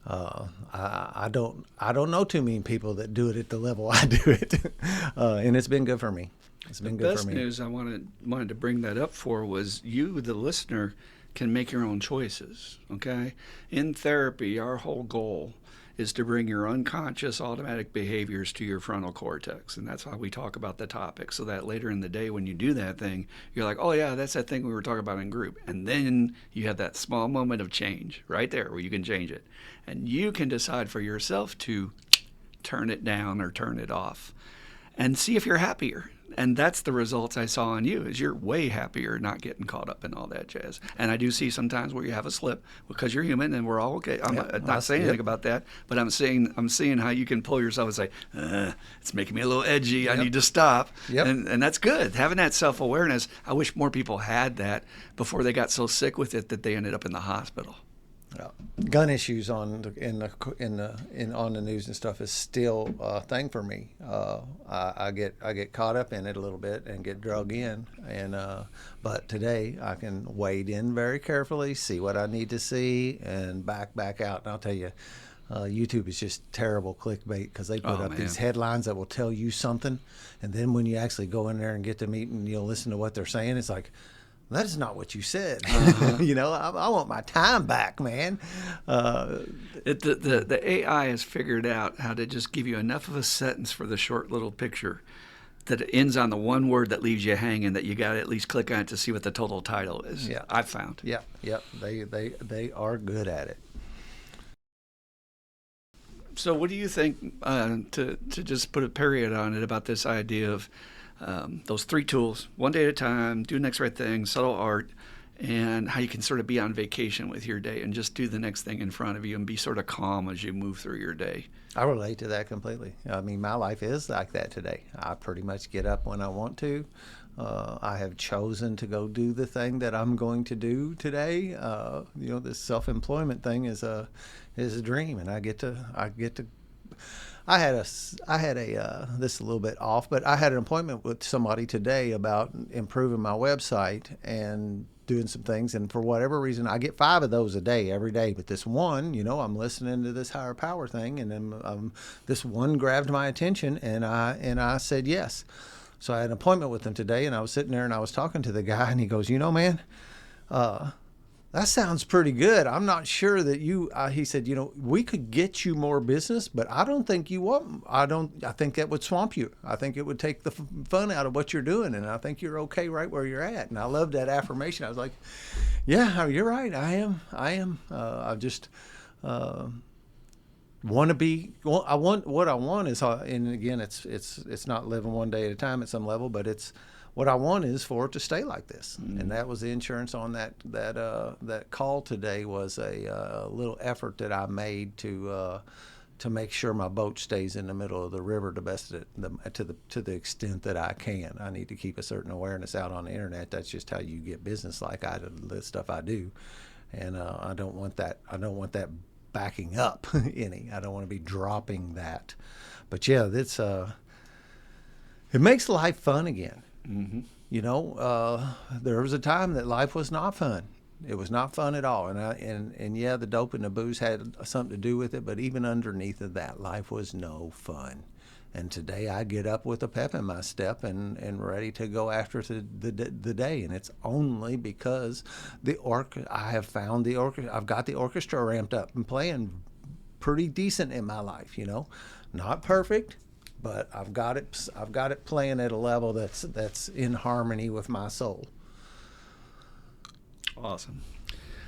I don't know too many people that do it at the level I do it, and it's been good for me. It's been good for me. The best news I wanted to bring that up for was you, the listener, can make your own choices. Okay, in therapy, our whole goal is to bring your unconscious automatic behaviors to your frontal cortex, and that's why we talk about the topic, so that later in the day when you do that thing, you're like, oh yeah, that's that thing we were talking about in group. And then you have that small moment of change right there where you can change it, and you can decide for yourself to turn it down or turn it off and see if you're happier. And that's the results I saw in you, is you're way happier not getting caught up in all that jazz. And I do see sometimes where you have a slip because you're human and we're all okay. I'm not saying anything about that, but I'm seeing how you can pull yourself and say, it's making me a little edgy. I need to stop. And that's good. Having that self-awareness, I wish more people had that before they got so sick with it that they ended up in the hospital. Gun issues on the news and stuff is still a thing for me. I get caught up in it a little bit and get drug in, but today I can wade in very carefully, see what I need to see, and back out. And I'll tell you, YouTube is just terrible clickbait, because they put up these headlines that will tell you something, and then when you actually go in there and get to meet and listen to what they're saying, it's like, that is not what you said. I want my time back, man. The AI has figured out how to just give you enough of a sentence for the short little picture that it ends on the one word that leaves you hanging, that you got to at least click on it to see what the total title is. Yeah, I've found. Yeah. They are good at it. So what do you think, to just put a period on it, about this idea of those three tools: one day at a time, do the next right thing, subtle art, and how you can sort of be on vacation with your day and just do the next thing in front of you and be sort of calm as you move through your day? I relate to that completely. I mean, my life is like that today. I pretty much get up when I want to. I have chosen to go do the thing that I'm going to do today. This self-employment thing is a dream, and I get to. I had a this is a little bit off, but I had an appointment with somebody today about improving my website and doing some things. And for whatever reason, I get 5 of those a day, every day. But this one, I'm listening to this higher power thing, and then this one grabbed my attention, and I said yes. So I had an appointment with him today, and I was sitting there and I was talking to the guy, and he goes, man, that sounds pretty good. I'm not sure that he said, we could get you more business, but I don't think you want, I think that would swamp you. I think it would take the fun out of what you're doing. And I think you're okay right where you're at. And I loved that affirmation. I was like, yeah, you're right. I am. I just, want to be, what I want is, and again, it's not living one day at a time at some level, but what I want is for it to stay like this. And that was the insurance on that call today, was a little effort that I made to make sure my boat stays in the middle of the river to the extent that I can. I need to keep a certain awareness out on the internet. That's just how you get business, like the stuff I do. And I don't want that backing up any. I don't want to be dropping that. But yeah, it makes life fun again. Mm-hmm. There was a time that life was not fun. It was not fun at all. And yeah, the dope and the booze had something to do with it, but even underneath of that, life was no fun. And today I get up with a pep in my step and ready to go after the day. And it's only because I have found I've got the orchestra ramped up and playing pretty decent in my life, Not perfect, but I've got it playing at a level that's in harmony with my soul. Awesome.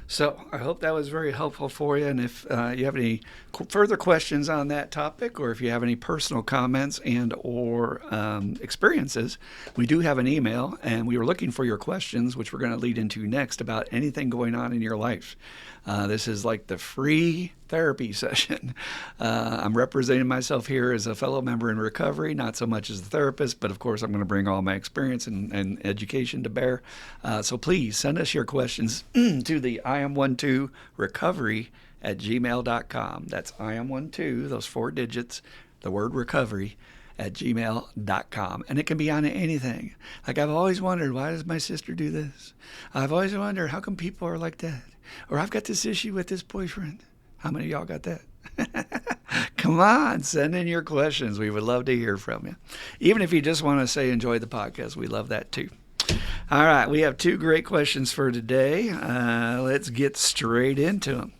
So I hope that was very helpful for you. And if you have any further questions on that topic, or if you have any personal comments and or experiences, we do have an email, and we were looking for your questions, which we're going to lead into next, about anything going on in your life. This is like the free therapy session. I'm representing myself here as a fellow member in recovery, not so much as a therapist, but of course I'm going to bring all my experience and education to bear. So please send us your questions to the iam12recovery@gmail.com. That's iam12, those 4 digits, the word recovery, at gmail.com. And it can be on anything. Like, I've always wondered, why does my sister do this? I've always wondered, how come people are like that? Or I've got this issue with this boyfriend. How many of y'all got that? Come on, send in your questions. We would love to hear from you. Even if you just want to say enjoy the podcast, we love that too. All right, we have 2 great questions for today. Let's get straight into them.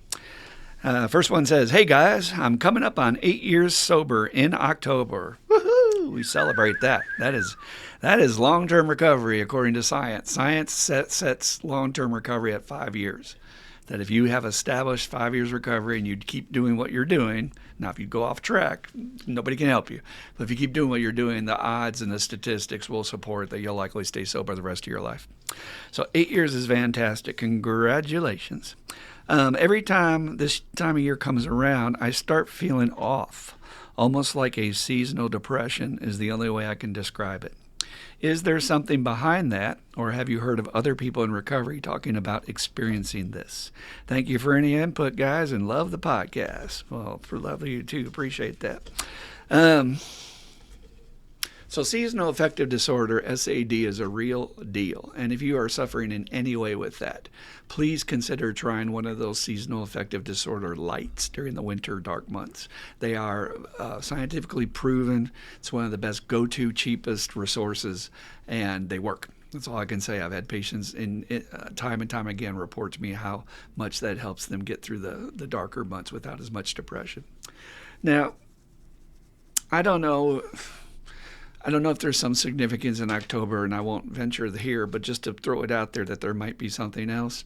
First one says, "Hey guys, I'm coming up on 8 years sober in October." Woohoo! We celebrate that. That is long-term recovery according to science. Science sets long-term recovery at 5 years. That if you have established 5 years recovery and you keep doing what you're doing, now if you go off track, nobody can help you. But if you keep doing what you're doing, the odds and the statistics will support that you'll likely stay sober the rest of your life. So 8 years is fantastic. Congratulations. Every time this time of year comes around, I start feeling off. Almost like a seasonal depression is the only way I can describe it. Is there something behind that, or have you heard of other people in recovery talking about experiencing this? Thank you for any input, guys, and love the podcast. Well, for love of you too, appreciate that. So seasonal affective disorder, SAD, is a real deal. And if you are suffering in any way with that, please consider trying one of those seasonal affective disorder lights during the winter dark months. They are scientifically proven. It's one of the best go-to, cheapest resources, and they work. That's all I can say. I've had patients time and time again report to me how much that helps them get through the darker months without as much depression. Now, I don't know if there's some significance in October, and I won't venture here, but just to throw it out there that there might be something else.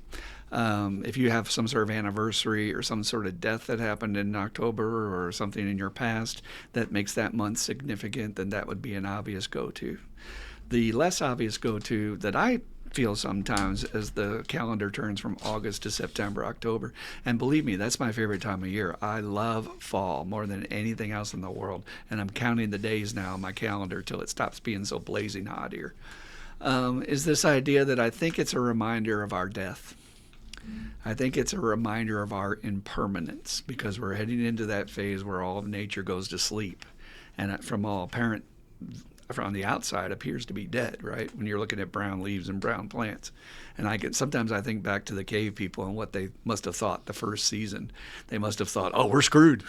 If you have some sort of anniversary or some sort of death that happened in October or something in your past that makes that month significant, then that would be an obvious go-to. The less obvious go-to that I feel sometimes as the calendar turns from August to September, October, and believe me, that's my favorite time of year. I love fall more than anything else in the world, and I'm counting the days now on my calendar till it stops being so blazing hot here. Is this idea that I think it's a reminder of our death. I think it's a reminder of our impermanence, because we're heading into that phase where all of nature goes to sleep, and from all apparent from the outside appears to be dead, right? When you're looking at brown leaves and brown plants. And sometimes I think back to the cave people and what they must have thought the first season. They must have thought, oh, we're screwed.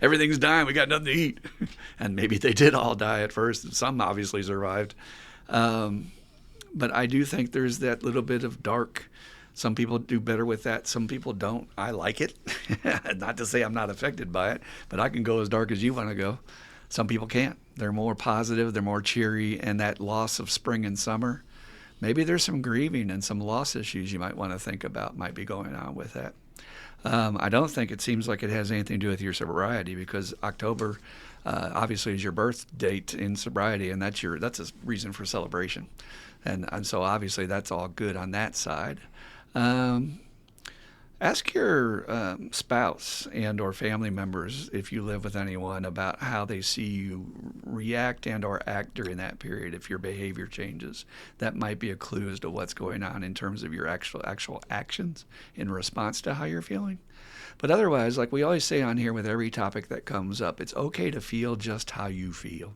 Everything's dying. We got nothing to eat. And maybe they did all die at first. Some obviously survived. But I do think there's that little bit of dark. Some people do better with that. Some people don't. I like it. Not to say I'm not affected by it, but I can go as dark as you want to go. Some people can't. They're more positive, they're more cheery, and that loss of spring and summer, maybe there's some grieving and some loss issues you might want to think about might be going on with that. I don't think it seems like it has anything to do with your sobriety, because October obviously is your birth date in sobriety, and that's a reason for celebration. And so obviously that's all good on that side. Ask your spouse and or family members, if you live with anyone, about how they see you react and or act during that period. If your behavior changes, that might be a clue as to what's going on in terms of your actual actions in response to how you're feeling. But otherwise, like we always say on here with every topic that comes up, it's okay to feel just how you feel.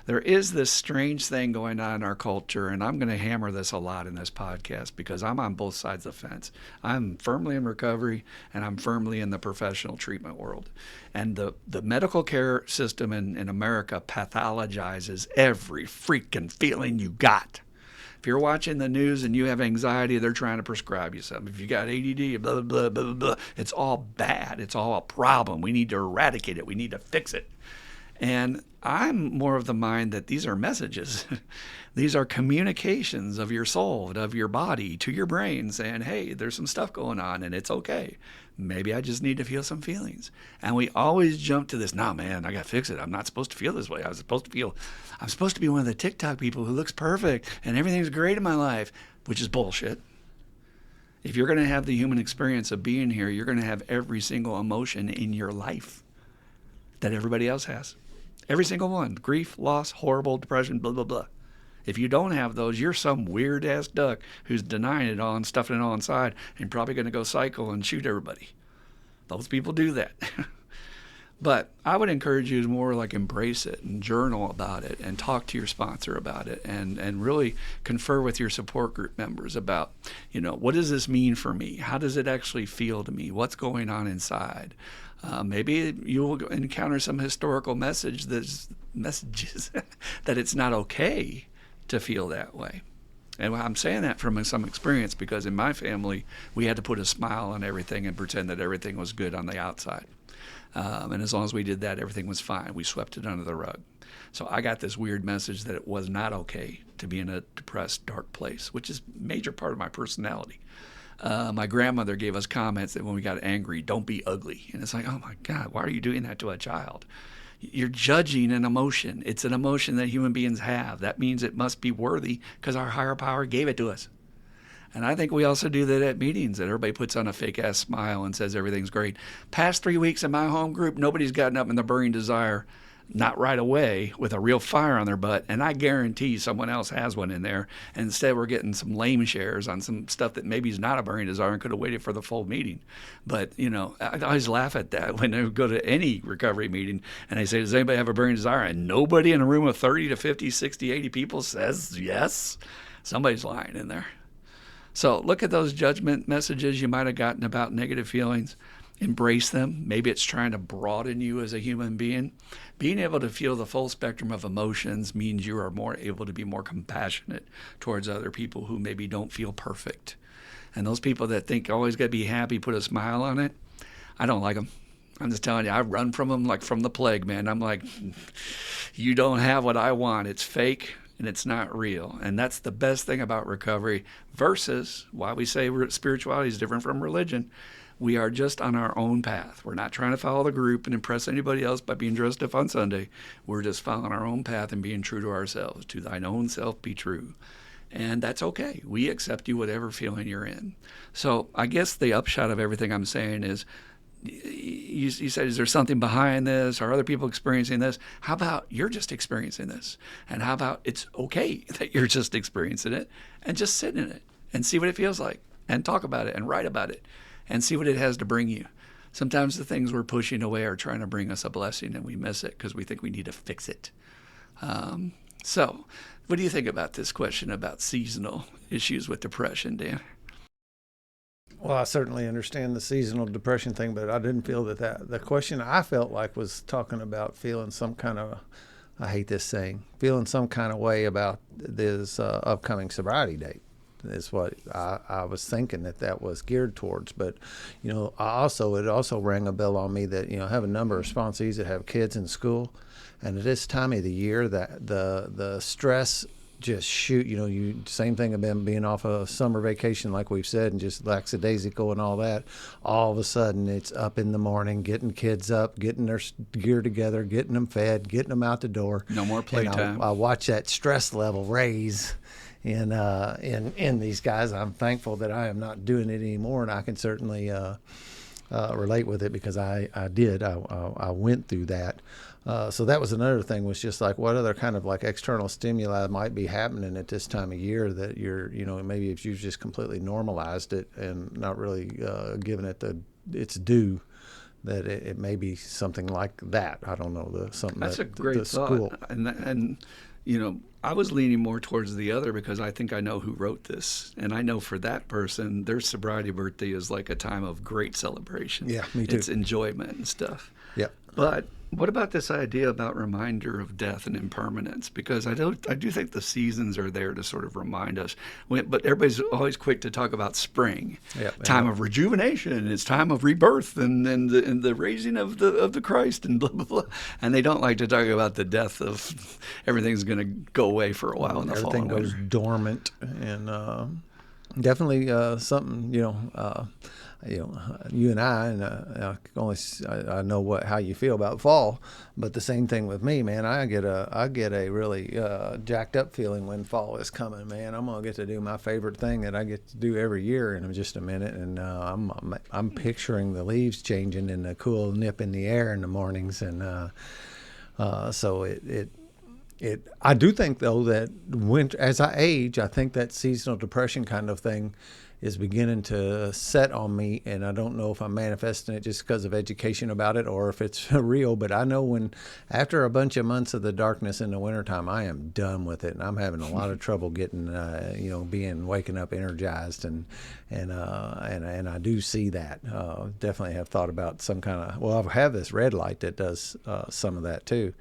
There is this strange thing going on in our culture, and I'm going to hammer this a lot in this podcast because I'm on both sides of the fence. I'm firmly in recovery, and I'm firmly in the professional treatment world. And the medical care system in America pathologizes every freaking feeling you got. If you're watching the news and you have anxiety, they're trying to prescribe you something. If you got ADD, blah, blah, blah, blah, blah, it's all bad. It's all a problem. We need to eradicate it. We need to fix it. And I'm more of the mind that these are messages. These are communications of your soul, of your body to your brain saying, hey, there's some stuff going on and it's okay. Maybe I just need to feel some feelings. And we always jump to this, nah, man, I got to fix it. I'm not supposed to feel this way. I'm supposed to be one of the TikTok people who looks perfect and everything's great in my life, which is bullshit. If you're going to have the human experience of being here, you're going to have every single emotion in your life that everybody else has. Every single one. Grief, loss, horrible, depression, blah, blah, blah. If you don't have those, you're some weird-ass duck who's denying it all and stuffing it all inside and probably going to go psycho and shoot everybody. Those people do that. But I would encourage you to more like embrace it and journal about it and talk to your sponsor about it and really confer with your support group members about, what does this mean for me? How does it actually feel to me? What's going on inside? Maybe you will encounter some historical messages that it's not okay to feel that way. And I'm saying that from some experience because in my family, we had to put a smile on everything and pretend that everything was good on the outside. And as long as we did that, everything was fine. We swept it under the rug. So I got this weird message that it was not okay to be in a depressed, dark place, which is a major part of my personality. My grandmother gave us comments that when we got angry, don't be ugly. And it's like, oh my God, why are you doing that to a child? You're judging an emotion. It's an emotion that human beings have. That means it must be worthy because our higher power gave it to us. And I think we also do that at meetings, that everybody puts on a fake-ass smile and says everything's great. Past 3 weeks in my home group, nobody's gotten up in the burning desire, not right away, with a real fire on their butt. And I guarantee someone else has one in there. And instead, we're getting some lame shares on some stuff that maybe is not a burning desire and could have waited for the full meeting. But, I always laugh at that when I go to any recovery meeting and they say, does anybody have a burning desire? And nobody in a room of 30 to 50, 60, 80 people says yes. Somebody's lying in there. So look at those judgment messages you might have gotten about negative feelings. Embrace them. Maybe it's trying to broaden you as a human being. Being able to feel the full spectrum of emotions means you are more able to be more compassionate towards other people who maybe don't feel perfect. And those people that think always got to be happy, put a smile on it, I don't like them. I'm just telling you, I run from them like from the plague, man. I'm like, you don't have what I want. It's fake. And it's not real. And that's the best thing about recovery versus why we say spirituality is different from religion. We are just on our own path. We're not trying to follow the group and impress anybody else by being dressed up on Sunday. We're just following our own path and being true to ourselves. To thine own self be true. And that's okay. We accept you whatever feeling you're in. So I guess the upshot of everything I'm saying is, you said, is there something behind this? Are other people experiencing this? How about you're just experiencing this? And how about it's okay that you're just experiencing it and just sit in it and see what it feels like and talk about it and write about it and see what it has to bring you. Sometimes the things we're pushing away are trying to bring us a blessing and we miss it because we think we need to fix it. So what do you think about this question about seasonal issues with depression, Dan? Well, I certainly understand the seasonal depression thing, but I didn't feel that the question I felt like was talking about feeling some kind of, I hate this saying, feeling some kind of way about this upcoming sobriety date is what I was thinking that was geared towards. But, it also rang a bell on me that, I have a number of sponsees that have kids in school. And at this time of the year, that the stress just shoot, same thing about being off a summer vacation, like we've said, and just lackadaisical and all that. All of a sudden, it's up in the morning, getting kids up, getting their gear together, getting them fed, getting them out the door. No more playtime. I watch that stress level raise in these guys. I'm thankful that I am not doing it anymore, and I can certainly relate with it because I went through that. So that was another thing, was just like what other kind of like external stimuli might be happening at this time of year that you're, maybe if you've just completely normalized it and not really given it its due, that it may be something like that. I don't know, something that's that a great the thought. school. And I was leaning more towards the other because I think I know who wrote this. And I know for that person, their sobriety birthday is like a time of great celebration. Yeah, me too. It's enjoyment and stuff. Yeah. But what about this idea about reminder of death and impermanence? Because I do think the seasons are there to sort of remind us. But everybody's always quick to talk about spring, Yep, time yep. of rejuvenation. It's time of rebirth and the raising of the Christ and blah blah blah. And they don't like to talk about the death of everything's going to go away for a while in the fall Everything and goes winter. dormant, and definitely something. You and I, and I know how you feel about fall, but the same thing with me, man. I get a really jacked up feeling when fall is coming, man. I'm gonna get to do my favorite thing that I get to do every year in just a minute, and I'm picturing the leaves changing and the cool nip in the air in the mornings, and so I do think though that winter, as I age, I think that seasonal depression kind of thing is beginning to set on me, and I don't know if I'm manifesting it just because of education about it or if it's real. But I know when after a bunch of months of the darkness in the wintertime, I am done with it, and I'm having a lot of trouble getting, waking up energized, and I do see that. Definitely have thought about some kind of. Well, I have this red light that does some of that too.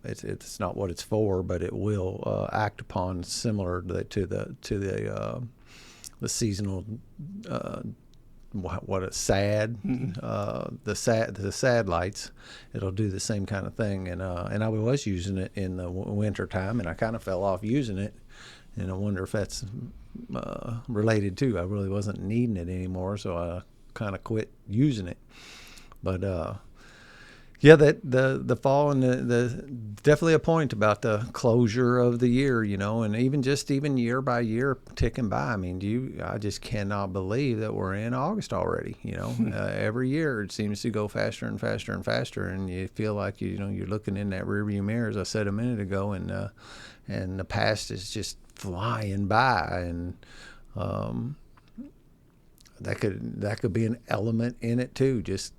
It's not what it's for, but it will act upon similar to the seasonal what a sad the sad lights. It'll do the same kind of thing, and I was using it in the winter time, and I kind of fell off using it, and I wonder if that's related too. I really wasn't needing it anymore, so I kind of quit using it. But yeah, that the fall and the definitely a point about the closure of the year, and even year by year ticking by. I mean, I just cannot believe that we're in August already. Every year it seems to go faster and faster and faster, and you feel like you're looking in that rearview mirror, as I said a minute ago, and the past is just flying by, and that could be an element in it too. Just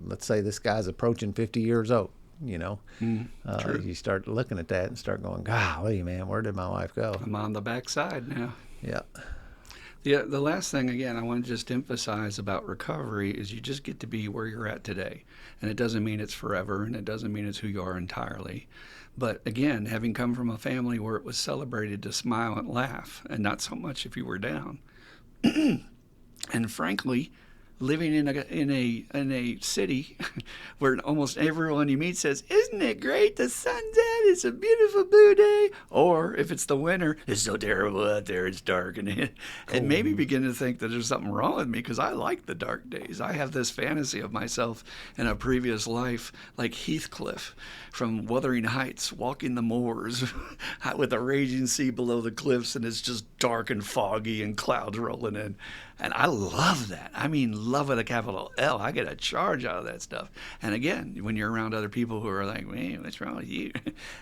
let's say this guy's approaching 50 years old, True. you start looking at that and start going, golly, man, where did my life go? I'm on the backside now. Yeah. The last thing, again, I want to just emphasize about recovery is you just get to be where you're at today. And it doesn't mean it's forever, and it doesn't mean it's who you are entirely. But again, having come from a family where it was celebrated to smile and laugh, and not so much if you were down. And frankly, living in a city where almost everyone you meet says, "Isn't it great? The sun's out. It's a beautiful blue day." Or if it's the winter, "It's so terrible out there. It's dark," and maybe begin to think that there's something wrong with me because I like the dark days. I have this fantasy of myself in a previous life like Heathcliff from Wuthering Heights, walking the moors with a raging sea below the cliffs, and it's just dark and foggy and clouds rolling in. And I love that. I mean, love with a capital L. I get a charge out of that stuff. And again, when you're around other people who are like, "Man, what's wrong with you?"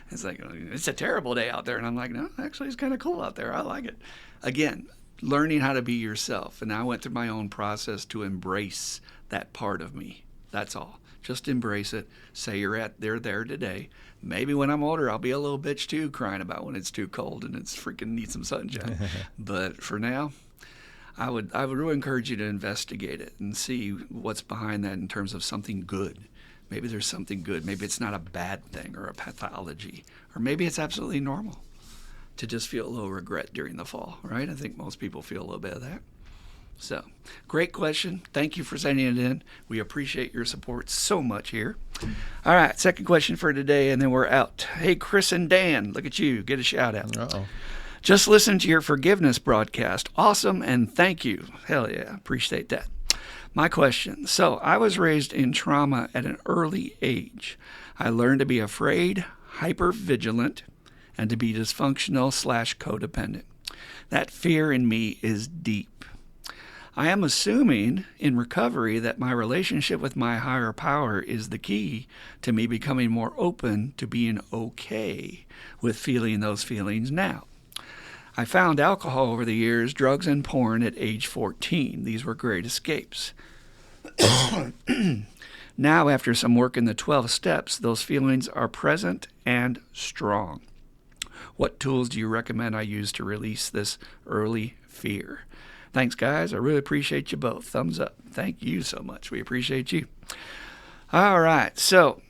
It's like, "It's a terrible day out there." And I'm like, "No, actually, it's kind of cool out there. I like it." Again, learning how to be yourself. And I went through my own process to embrace that part of me. That's all. Just embrace it. Say you're there today. Maybe when I'm older, I'll be a little bitch too, crying about when it's too cold and it's freaking need some sunshine. But for now, I would really encourage you to investigate it and see what's behind that in terms of something good. Maybe there's something good. Maybe it's not a bad thing or a pathology, or maybe it's absolutely normal to just feel a little regret during the fall, right? I think most people feel a little bit of that. So, great question. Thank you for sending it in. We appreciate your support so much here. All right, second question for today, and then we're out. Hey, Chris and Dan, look at you. Get a shout out. Uh-oh. Just listened to your forgiveness broadcast. Awesome, and thank you. Hell yeah, appreciate that. My question. So, I was raised in trauma at an early age. I learned to be afraid, hypervigilant, and to be dysfunctional/codependent. That fear in me is deep. I am assuming in recovery that my relationship with my higher power is the key to me becoming more open to being okay with feeling those feelings now. I found alcohol over the years, drugs, and porn at age 14. These were great escapes. Now, after some work in the 12 steps, those feelings are present and strong. What tools do you recommend I use to release this early fear? Thanks, guys. I really appreciate you both. Thumbs up. Thank you so much. We appreciate you. All right. So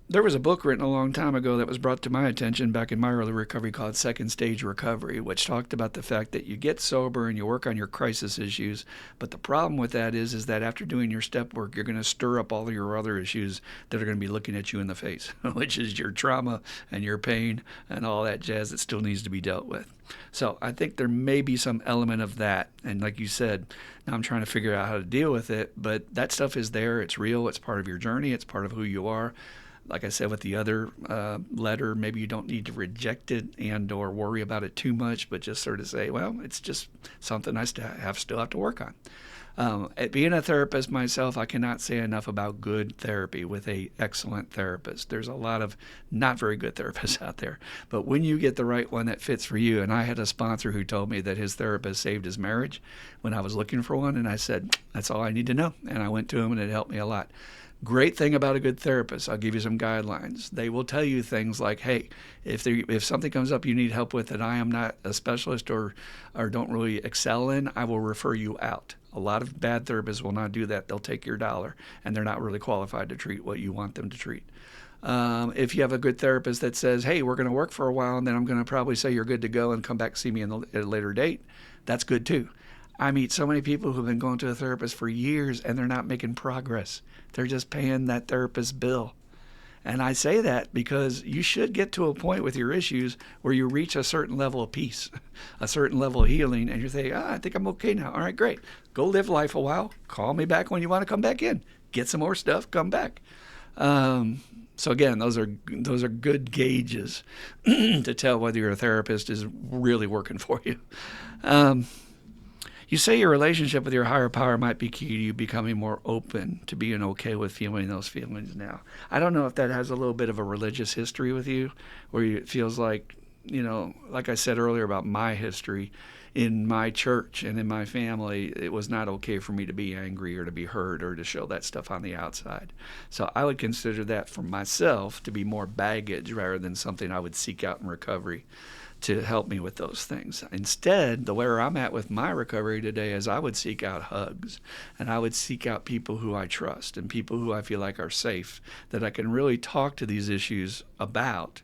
there was a book written a long time ago that was brought to my attention back in my early recovery called Second Stage Recovery, which talked about the fact that you get sober and you work on your crisis issues. But the problem with that is that after doing your step work, you're going to stir up all of your other issues that are going to be looking at you in the face, which is your trauma and your pain and all that jazz that still needs to be dealt with. So I think there may be some element of that. And like you said, now I'm trying to figure out how to deal with it. But that stuff is there. It's real. It's part of your journey. It's part of who you are. Like I said with the other letter, maybe you don't need to reject it and or worry about it too much, but just sort of say, well, it's just something I still have to work on. At being a therapist myself, I cannot say enough about good therapy with a excellent therapist. There's a lot of not very good therapists out there, but when you get the right one that fits for you, and I had a sponsor who told me that his therapist saved his marriage when I was looking for one, and I said, that's all I need to know, and I went to him, and it helped me a lot. Great thing about a good therapist, I'll give you some guidelines. They will tell you things like, hey, if something comes up you need help with that I am not a specialist or don't really excel in, I will refer you out. A lot of bad therapists will not do that. They'll take your dollar, and they're not really qualified to treat what you want them to treat. If you have a good therapist that says, hey, we're going to work for a while, and then I'm going to probably say you're good to go and come back and see me at a later date, that's good too. I meet so many people who've been going to a therapist for years and they're not making progress. They're just paying that therapist's bill. And I say that because you should get to a point with your issues where you reach a certain level of peace, a certain level of healing, and you think, I think I'm okay now. All right, great. Go live life a while. Call me back when you want to come back in. Get some more stuff, come back. So again, those are good gauges to tell whether your therapist is really working for you. You say your relationship with your higher power might be key to you becoming more open to being okay with feeling those feelings now. I don't know if that has a little bit of a religious history with you, where it feels like, like I said earlier about my history, in my church and in my family, it was not okay for me to be angry or to be hurt or to show that stuff on the outside. So I would consider that for myself to be more baggage rather than something I would seek out in recovery to help me with those things. Instead, where I'm at with my recovery today is I would seek out hugs, and I would seek out people who I trust and people who I feel like are safe, that I can really talk to these issues about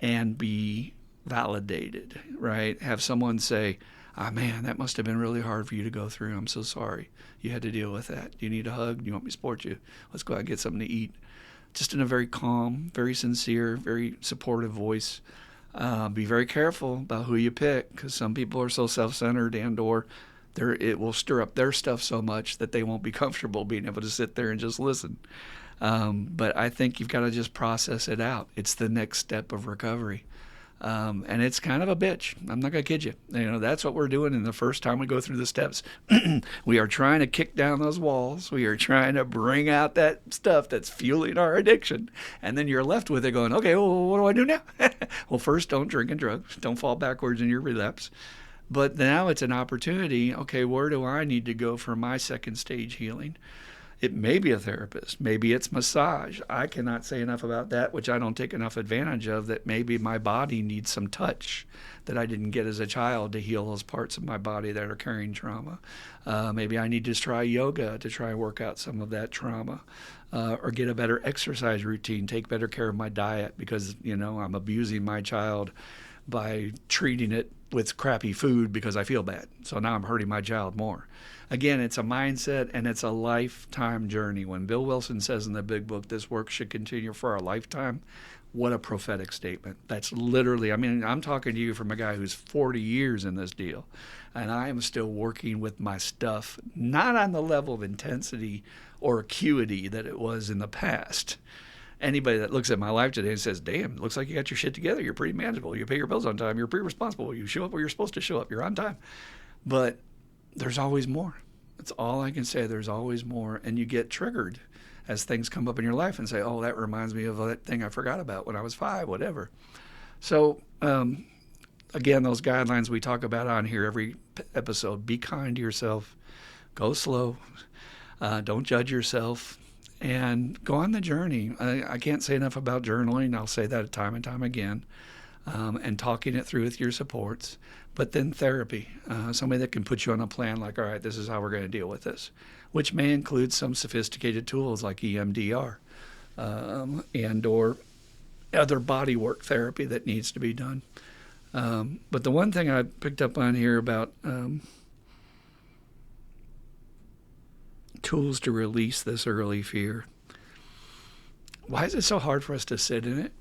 and be validated, right? Have someone say, man, that must have been really hard for you to go through. I'm so sorry you had to deal with that. Do you need a hug? Do you want me to support you? Let's go out and get something to eat. Just in a very calm, very sincere, very supportive voice. Be very careful about who you pick, because some people are so self-centered and or it will stir up their stuff so much that they won't be comfortable being able to sit there and just listen. But I think you've got to just process it out. It's the next step of recovery. And it's kind of a bitch. I'm not going to kid you. That's what we're doing in the first time we go through the steps. We are trying to kick down those walls. We are trying to bring out that stuff that's fueling our addiction. And then you're left with it going, okay, well, what do I do now? Well, first, don't drink and drugs. Don't fall backwards in your relapse. But now it's an opportunity. Okay, where do I need to go for my second stage healing? It may be a therapist. Maybe it's massage. I cannot say enough about that, which I don't take enough advantage of, that maybe my body needs some touch that I didn't get as a child to heal those parts of my body that are carrying trauma. Maybe I need to try yoga to try and work out some of that trauma, or get a better exercise routine, take better care of my diet, because, I'm abusing my child by treating it with crappy food because I feel bad. So now I'm hurting my child more. Again, it's a mindset and it's a lifetime journey. When Bill Wilson says in the big book, this work should continue for a lifetime, what a prophetic statement. That's literally, I'm talking to you from a guy who's 40 years in this deal, and I am still working with my stuff, not on the level of intensity or acuity that it was in the past. Anybody that looks at my life today and says, damn, it looks like you got your shit together. You're pretty manageable. You pay your bills on time. You're pretty responsible. You show up where you're supposed to show up. You're on time. But there's always more. That's all I can say. There's always more. And you get triggered as things come up in your life and say, oh, that reminds me of that thing I forgot about when I was 5, whatever. So, again, those guidelines we talk about on here every episode, be kind to yourself, go slow, don't judge yourself, and go on the journey. I can't say enough about journaling. I'll say that time and time again. and talking it through with your supports. But then therapy, somebody that can put you on a plan like, all right, this is how we're going to deal with this, which may include some sophisticated tools like EMDR and or other body work therapy that needs to be done. But the one thing I picked up on here about tools to release this early fear. Why is it so hard for us to sit in it?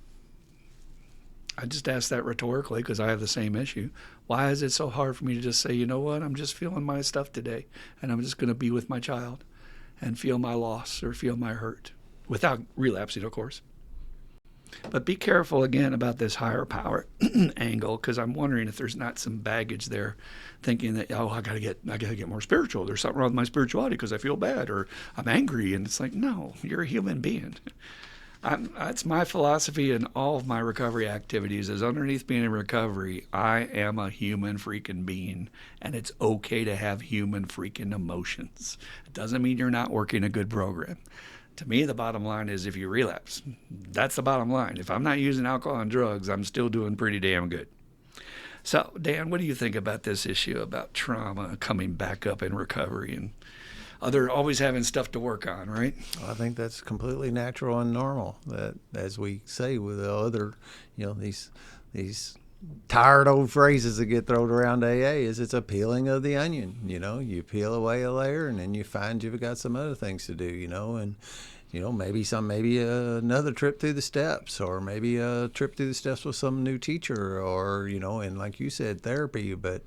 I just asked that rhetorically because I have the same issue. Why is it so hard for me to just say, you know what, I'm just feeling my stuff today, and I'm just going to be with my child and feel my loss or feel my hurt without relapsing, of course. But be careful again about this higher power angle, because I'm wondering if there's not some baggage there, thinking that I gotta get more spiritual. There's something wrong with my spirituality because I feel bad or I'm angry, and it's like, no, you're a human being. That's my philosophy in all of my recovery activities. Is underneath being in recovery, I am a human freaking being, and it's okay to have human freaking emotions. It doesn't mean you're not working a good program. To me, the bottom line is if you relapse, that's the bottom line. If I'm not using alcohol and drugs, I'm still doing pretty damn good. So, Dan, what do you think about this issue about trauma coming back up in recovery and other always having stuff to work on, right? I think that's completely natural and normal. That, as we say with the other, these tired old phrases that get thrown around AA, is it's a peeling of the onion. You peel away a layer, and then you find you've got some other things to do. And maybe another trip through the steps, or maybe a trip through the steps with some new teacher, or and like you said, therapy. But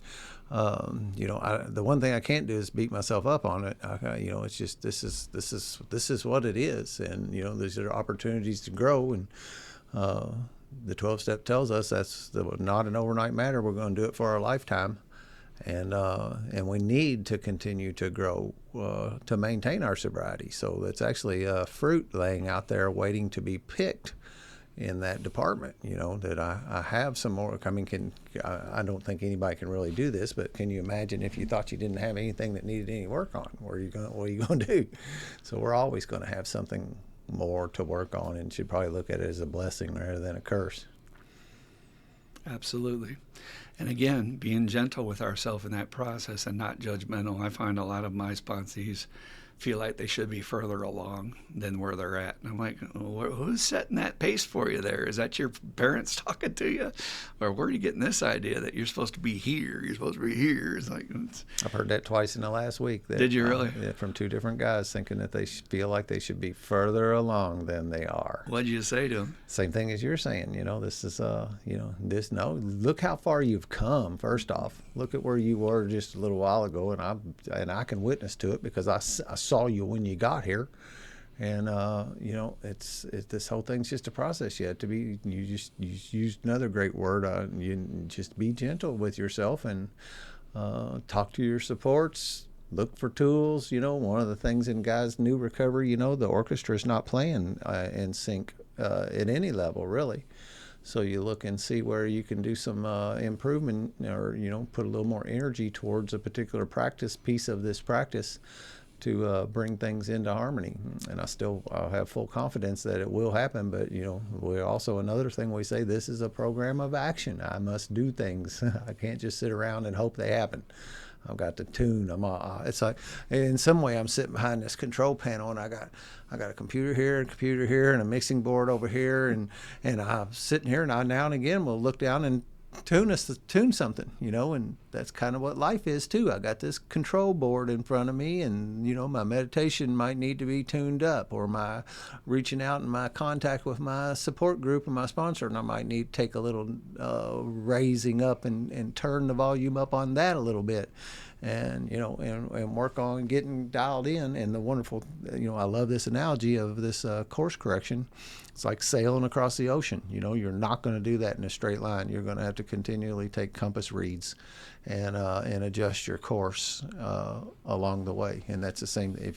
the one thing I can't do is beat myself up on it. It's just this is what it is, and these are opportunities to grow, and the 12-step tells us that's not an overnight matter. We're going to do it for our lifetime, and we need to continue to grow to maintain our sobriety. So it's actually fruit laying out there waiting to be picked in that department. That I have some more. I mean, I don't think anybody can really do this, but can you imagine if you thought you didn't have anything that needed any work on? What are you going to do? So we're always going to have something more to work on, and should probably look at it as a blessing rather than a curse. Absolutely. And again, being gentle with ourselves in that process and not judgmental. I find a lot of my sponsees feel like they should be further along than where they're at. And I'm like, who's setting that pace for you there? Is that your parents talking to you? Or where are you getting this idea that you're supposed to be here? You're supposed to be here. It's like, I've heard that twice in the last week. Did you really? From two different guys thinking that they feel like they should be further along than they are. What'd you say to them? Same thing as you're saying. This is, look how far you've come, first off. Look at where you were just a little while ago, and I can witness to it because I saw you when you got here, and it's this whole thing's just a process. You have to be. You used another great word. You just be gentle with yourself and talk to your supports. Look for tools. One of the things in guys' new recovery, the orchestra is not playing in sync at any level really. So you look and see where you can do some improvement, or put a little more energy towards a particular piece of this practice to bring things into harmony. And I'll have full confidence that it will happen. But we also, another thing we say, this is a program of action. I must do things. I can't just sit around and hope they happen. I've got to tune them. It's like, in some way, I'm sitting behind this control panel, and I got a computer here, and a mixing board over here, and I'm sitting here, and I now and again will look down and tune something, and that's kind of what life is too. I got this control board in front of me, and my meditation might need to be tuned up, or my reaching out and my contact with my support group and my sponsor, and I might need to take a little raising up and turn the volume up on that a little bit, and and work on getting dialed in. And the wonderful, I love this analogy of this course correction. It's like sailing across the ocean. You're not going to do that in a straight line. You're going to have to continually take compass reads and adjust your course along the way. And that's the same. If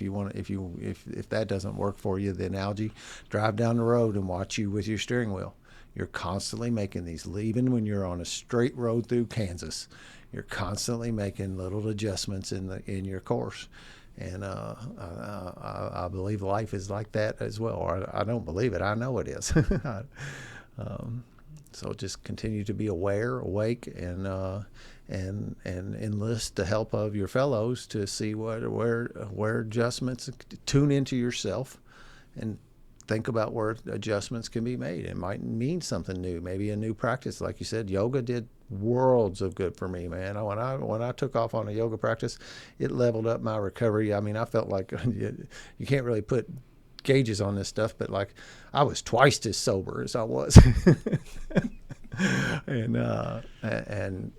that doesn't work for you, the analogy: drive down the road and watch you with your steering wheel. You're constantly making these, even when you're on a straight road through Kansas, you're constantly making little adjustments in your course. And I believe life is like that as well. Or I don't believe it. I know it is. So just continue to be awake, and enlist the help of your fellows to see where adjustments. Tune into yourself, and think about where adjustments can be made. It might mean something new, maybe a new practice. Like you said, yoga did worlds of good for me, man. When I took off on a yoga practice, it leveled up my recovery. I mean, I felt like you can't really put gauges on this stuff, but like I was twice as sober as I was. and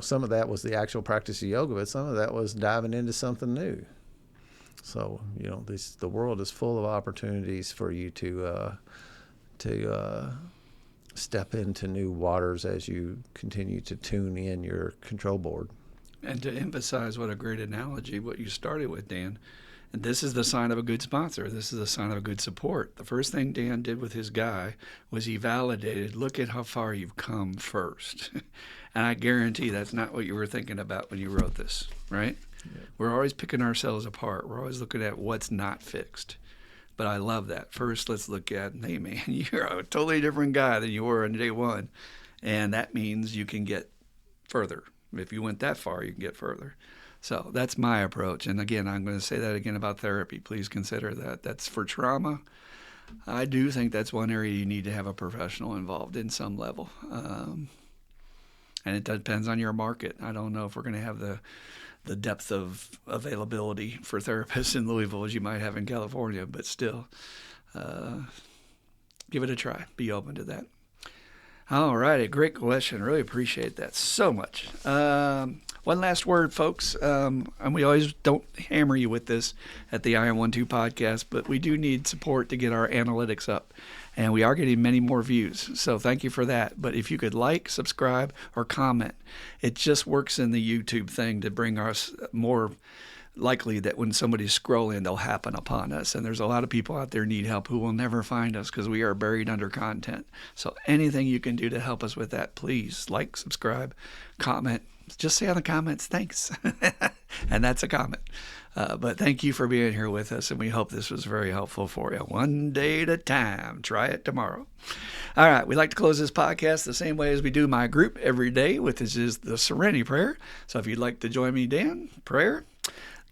some of that was the actual practice of yoga, but some of that was diving into something new. So the world is full of opportunities for you to step into new waters as you continue to tune in your control board. And to emphasize what a great analogy, what you started with, Dan, and this is the sign of a good sponsor. This is a sign of a good support. The first thing Dan did with his guy was he validated, look at how far you've come first. And I guarantee that's not what you were thinking about when you wrote this, right? Yeah. We're always picking ourselves apart. We're always looking at what's not fixed. But I love that. First, let's look at, hey, man, you're a totally different guy than you were on day one. And that means you can get further. If you went that far, you can get further. So that's my approach. And again, I'm going to say that again about therapy. Please consider that. That's for trauma. I do think that's one area you need to have a professional involved in some level. And it depends on your market. I don't know if we're going to have the depth of availability for therapists in Louisville as you might have in California, but still, give it a try. Be open to that. All righty, great question. Really appreciate that so much. One last word, folks, and we always don't hammer you with this at the IM12 podcast, but we do need support to get our analytics up, and we are getting many more views, so thank you for that. But if you could like, subscribe, or comment, it just works in the YouTube thing to bring us more likely that when somebody's scrolling, they'll happen upon us. And there's a lot of people out there need help who will never find us because we are buried under content. So anything you can do to help us with that, please like, subscribe, comment. Just say on the comments, thanks. And that's a comment. But thank you for being here with us, and we hope this was very helpful for you. One day at a time. Try it tomorrow. All right, we like to close this podcast the same way as we do my group every day, which is the Serenity Prayer. So if you'd like to join me, Dan, prayer.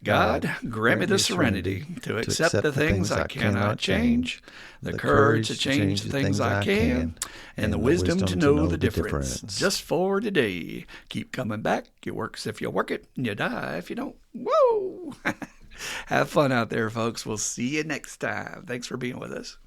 God, grant me the serenity to accept the things I cannot change, the courage to change the things I can, and the wisdom to know the difference. Just for today. Keep coming back. It works if you work it, and you die if you don't. Whoa! Have fun out there, folks. We'll see you next time. Thanks for being with us.